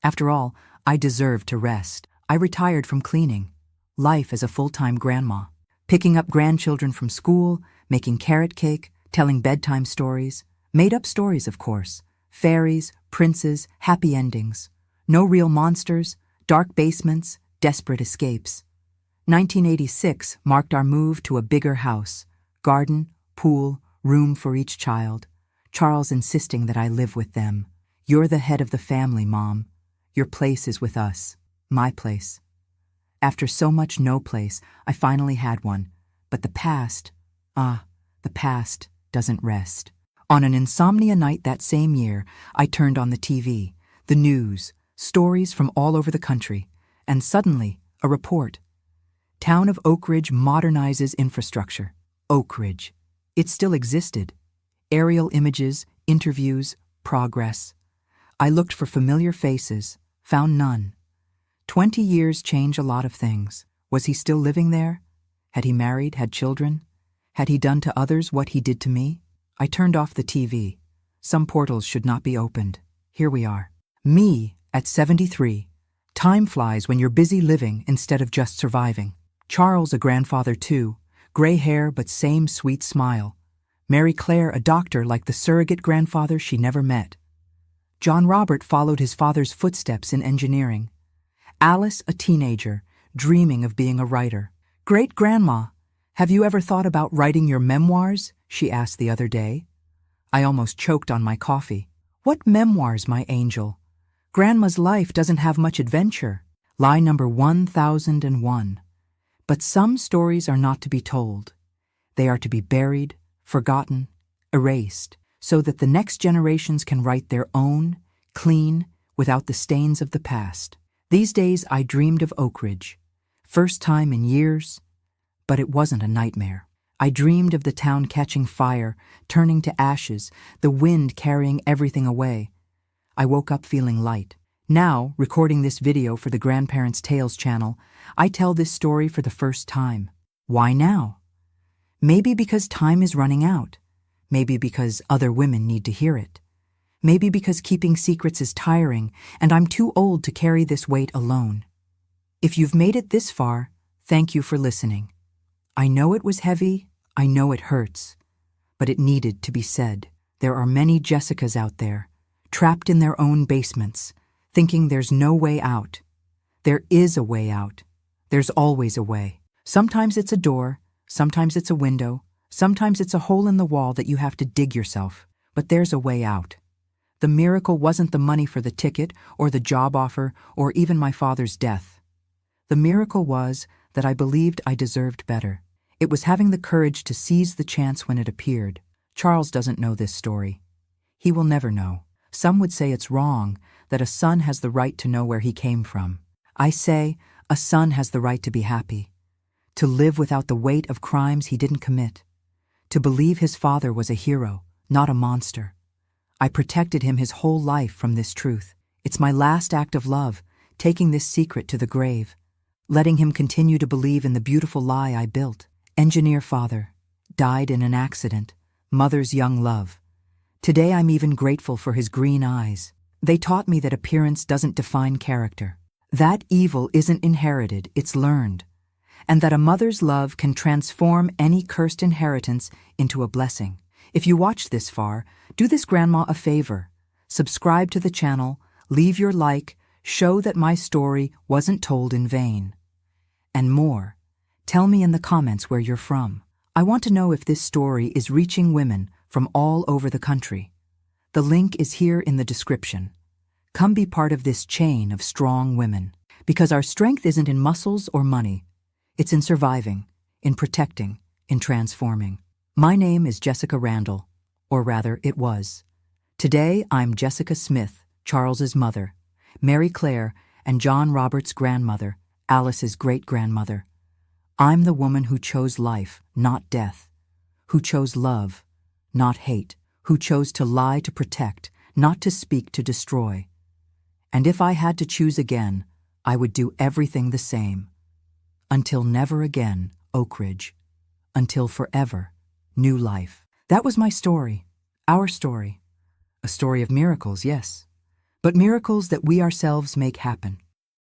After all, I deserved to rest. I retired from cleaning. Life as a full-time grandma. Picking up grandchildren from school, making carrot cake, telling bedtime stories. Made-up stories, of course. Fairies, princes, happy endings. No real monsters, dark basements, desperate escapes. 1986 marked our move to a bigger house. Garden, pool, room for each child. Charles insisting that I live with them. You're the head of the family, Mom. Your place is with us. My place. After so much no place, I finally had one. But the past doesn't rest. On an insomnia night that same year, I turned on the TV, the news, stories from all over the country, and suddenly, a report. Town of Oak Ridge modernizes infrastructure. Oak Ridge. It still existed. Aerial images, interviews, progress. I looked for familiar faces, found none. 20 years change a lot of things. Was he still living there? Had he married, had children? Had he done to others what he did to me? I turned off the TV. Some portals should not be opened. Here we are. Me, at 73. Time flies when you're busy living instead of just surviving. Charles, a grandfather too. Gray hair, but same sweet smile. Mary Claire, a doctor like the surrogate grandfather she never met. John Robert followed his father's footsteps in engineering. Alice, a teenager, dreaming of being a writer. Great-grandma, have you ever thought about writing your memoirs? She asked the other day. I almost choked on my coffee. What memoirs, my angel? Grandma's life doesn't have much adventure. Lie number 1001. But some stories are not to be told. They are to be buried, forgotten, erased, so that the next generations can write their own, clean, without the stains of the past. These days I dreamed of Oak Ridge. First time in years, but it wasn't a nightmare. I dreamed of the town catching fire, turning to ashes, the wind carrying everything away. I woke up feeling light. Now, recording this video for the Grandparents' Tales channel, I tell this story for the first time. Why now? Maybe because time is running out. Maybe because other women need to hear it. Maybe because keeping secrets is tiring and I'm too old to carry this weight alone. If you've made it this far, thank you for listening. I know it was heavy, I know it hurts, but it needed to be said. There are many Jessicas out there, trapped in their own basements, thinking there's no way out. There is a way out. There's always a way. Sometimes it's a door, sometimes it's a window, sometimes it's a hole in the wall that you have to dig yourself, but there's a way out. The miracle wasn't the money for the ticket or the job offer or even my father's death. The miracle was that I believed I deserved better. It was having the courage to seize the chance when it appeared. Charles doesn't know this story. He will never know. Some would say it's wrong, that a son has the right to know where he came from. I say, a son has the right to be happy, to live without the weight of crimes he didn't commit, to believe his father was a hero, not a monster. I protected him his whole life from this truth. It's my last act of love, taking this secret to the grave, letting him continue to believe in the beautiful lie I built. Engineer father, died in an accident, mother's young love. Today I'm even grateful for his green eyes. They taught me that appearance doesn't define character. That evil isn't inherited, it's learned. And that a mother's love can transform any cursed inheritance into a blessing. If you watched this far, do this grandma a favor. Subscribe to the channel, leave your like, show that my story wasn't told in vain. And more, tell me in the comments where you're from. I want to know if this story is reaching women from all over the country. The link is here in the description. Come be part of this chain of strong women. Because our strength isn't in muscles or money. It's in surviving, in protecting, in transforming. My name is Jessica Randall, or rather, it was. Today, I'm Jessica Smith, Charles's mother, Mary Claire and John Robert's grandmother, Alice's great-grandmother. I'm the woman who chose life, not death, who chose love, not hate, who chose to lie to protect, not to speak to destroy. And if I had to choose again, I would do everything the same. Until never again, Oak Ridge. Until forever, new life. That was my story, our story. A story of miracles, yes, but miracles that we ourselves make happen.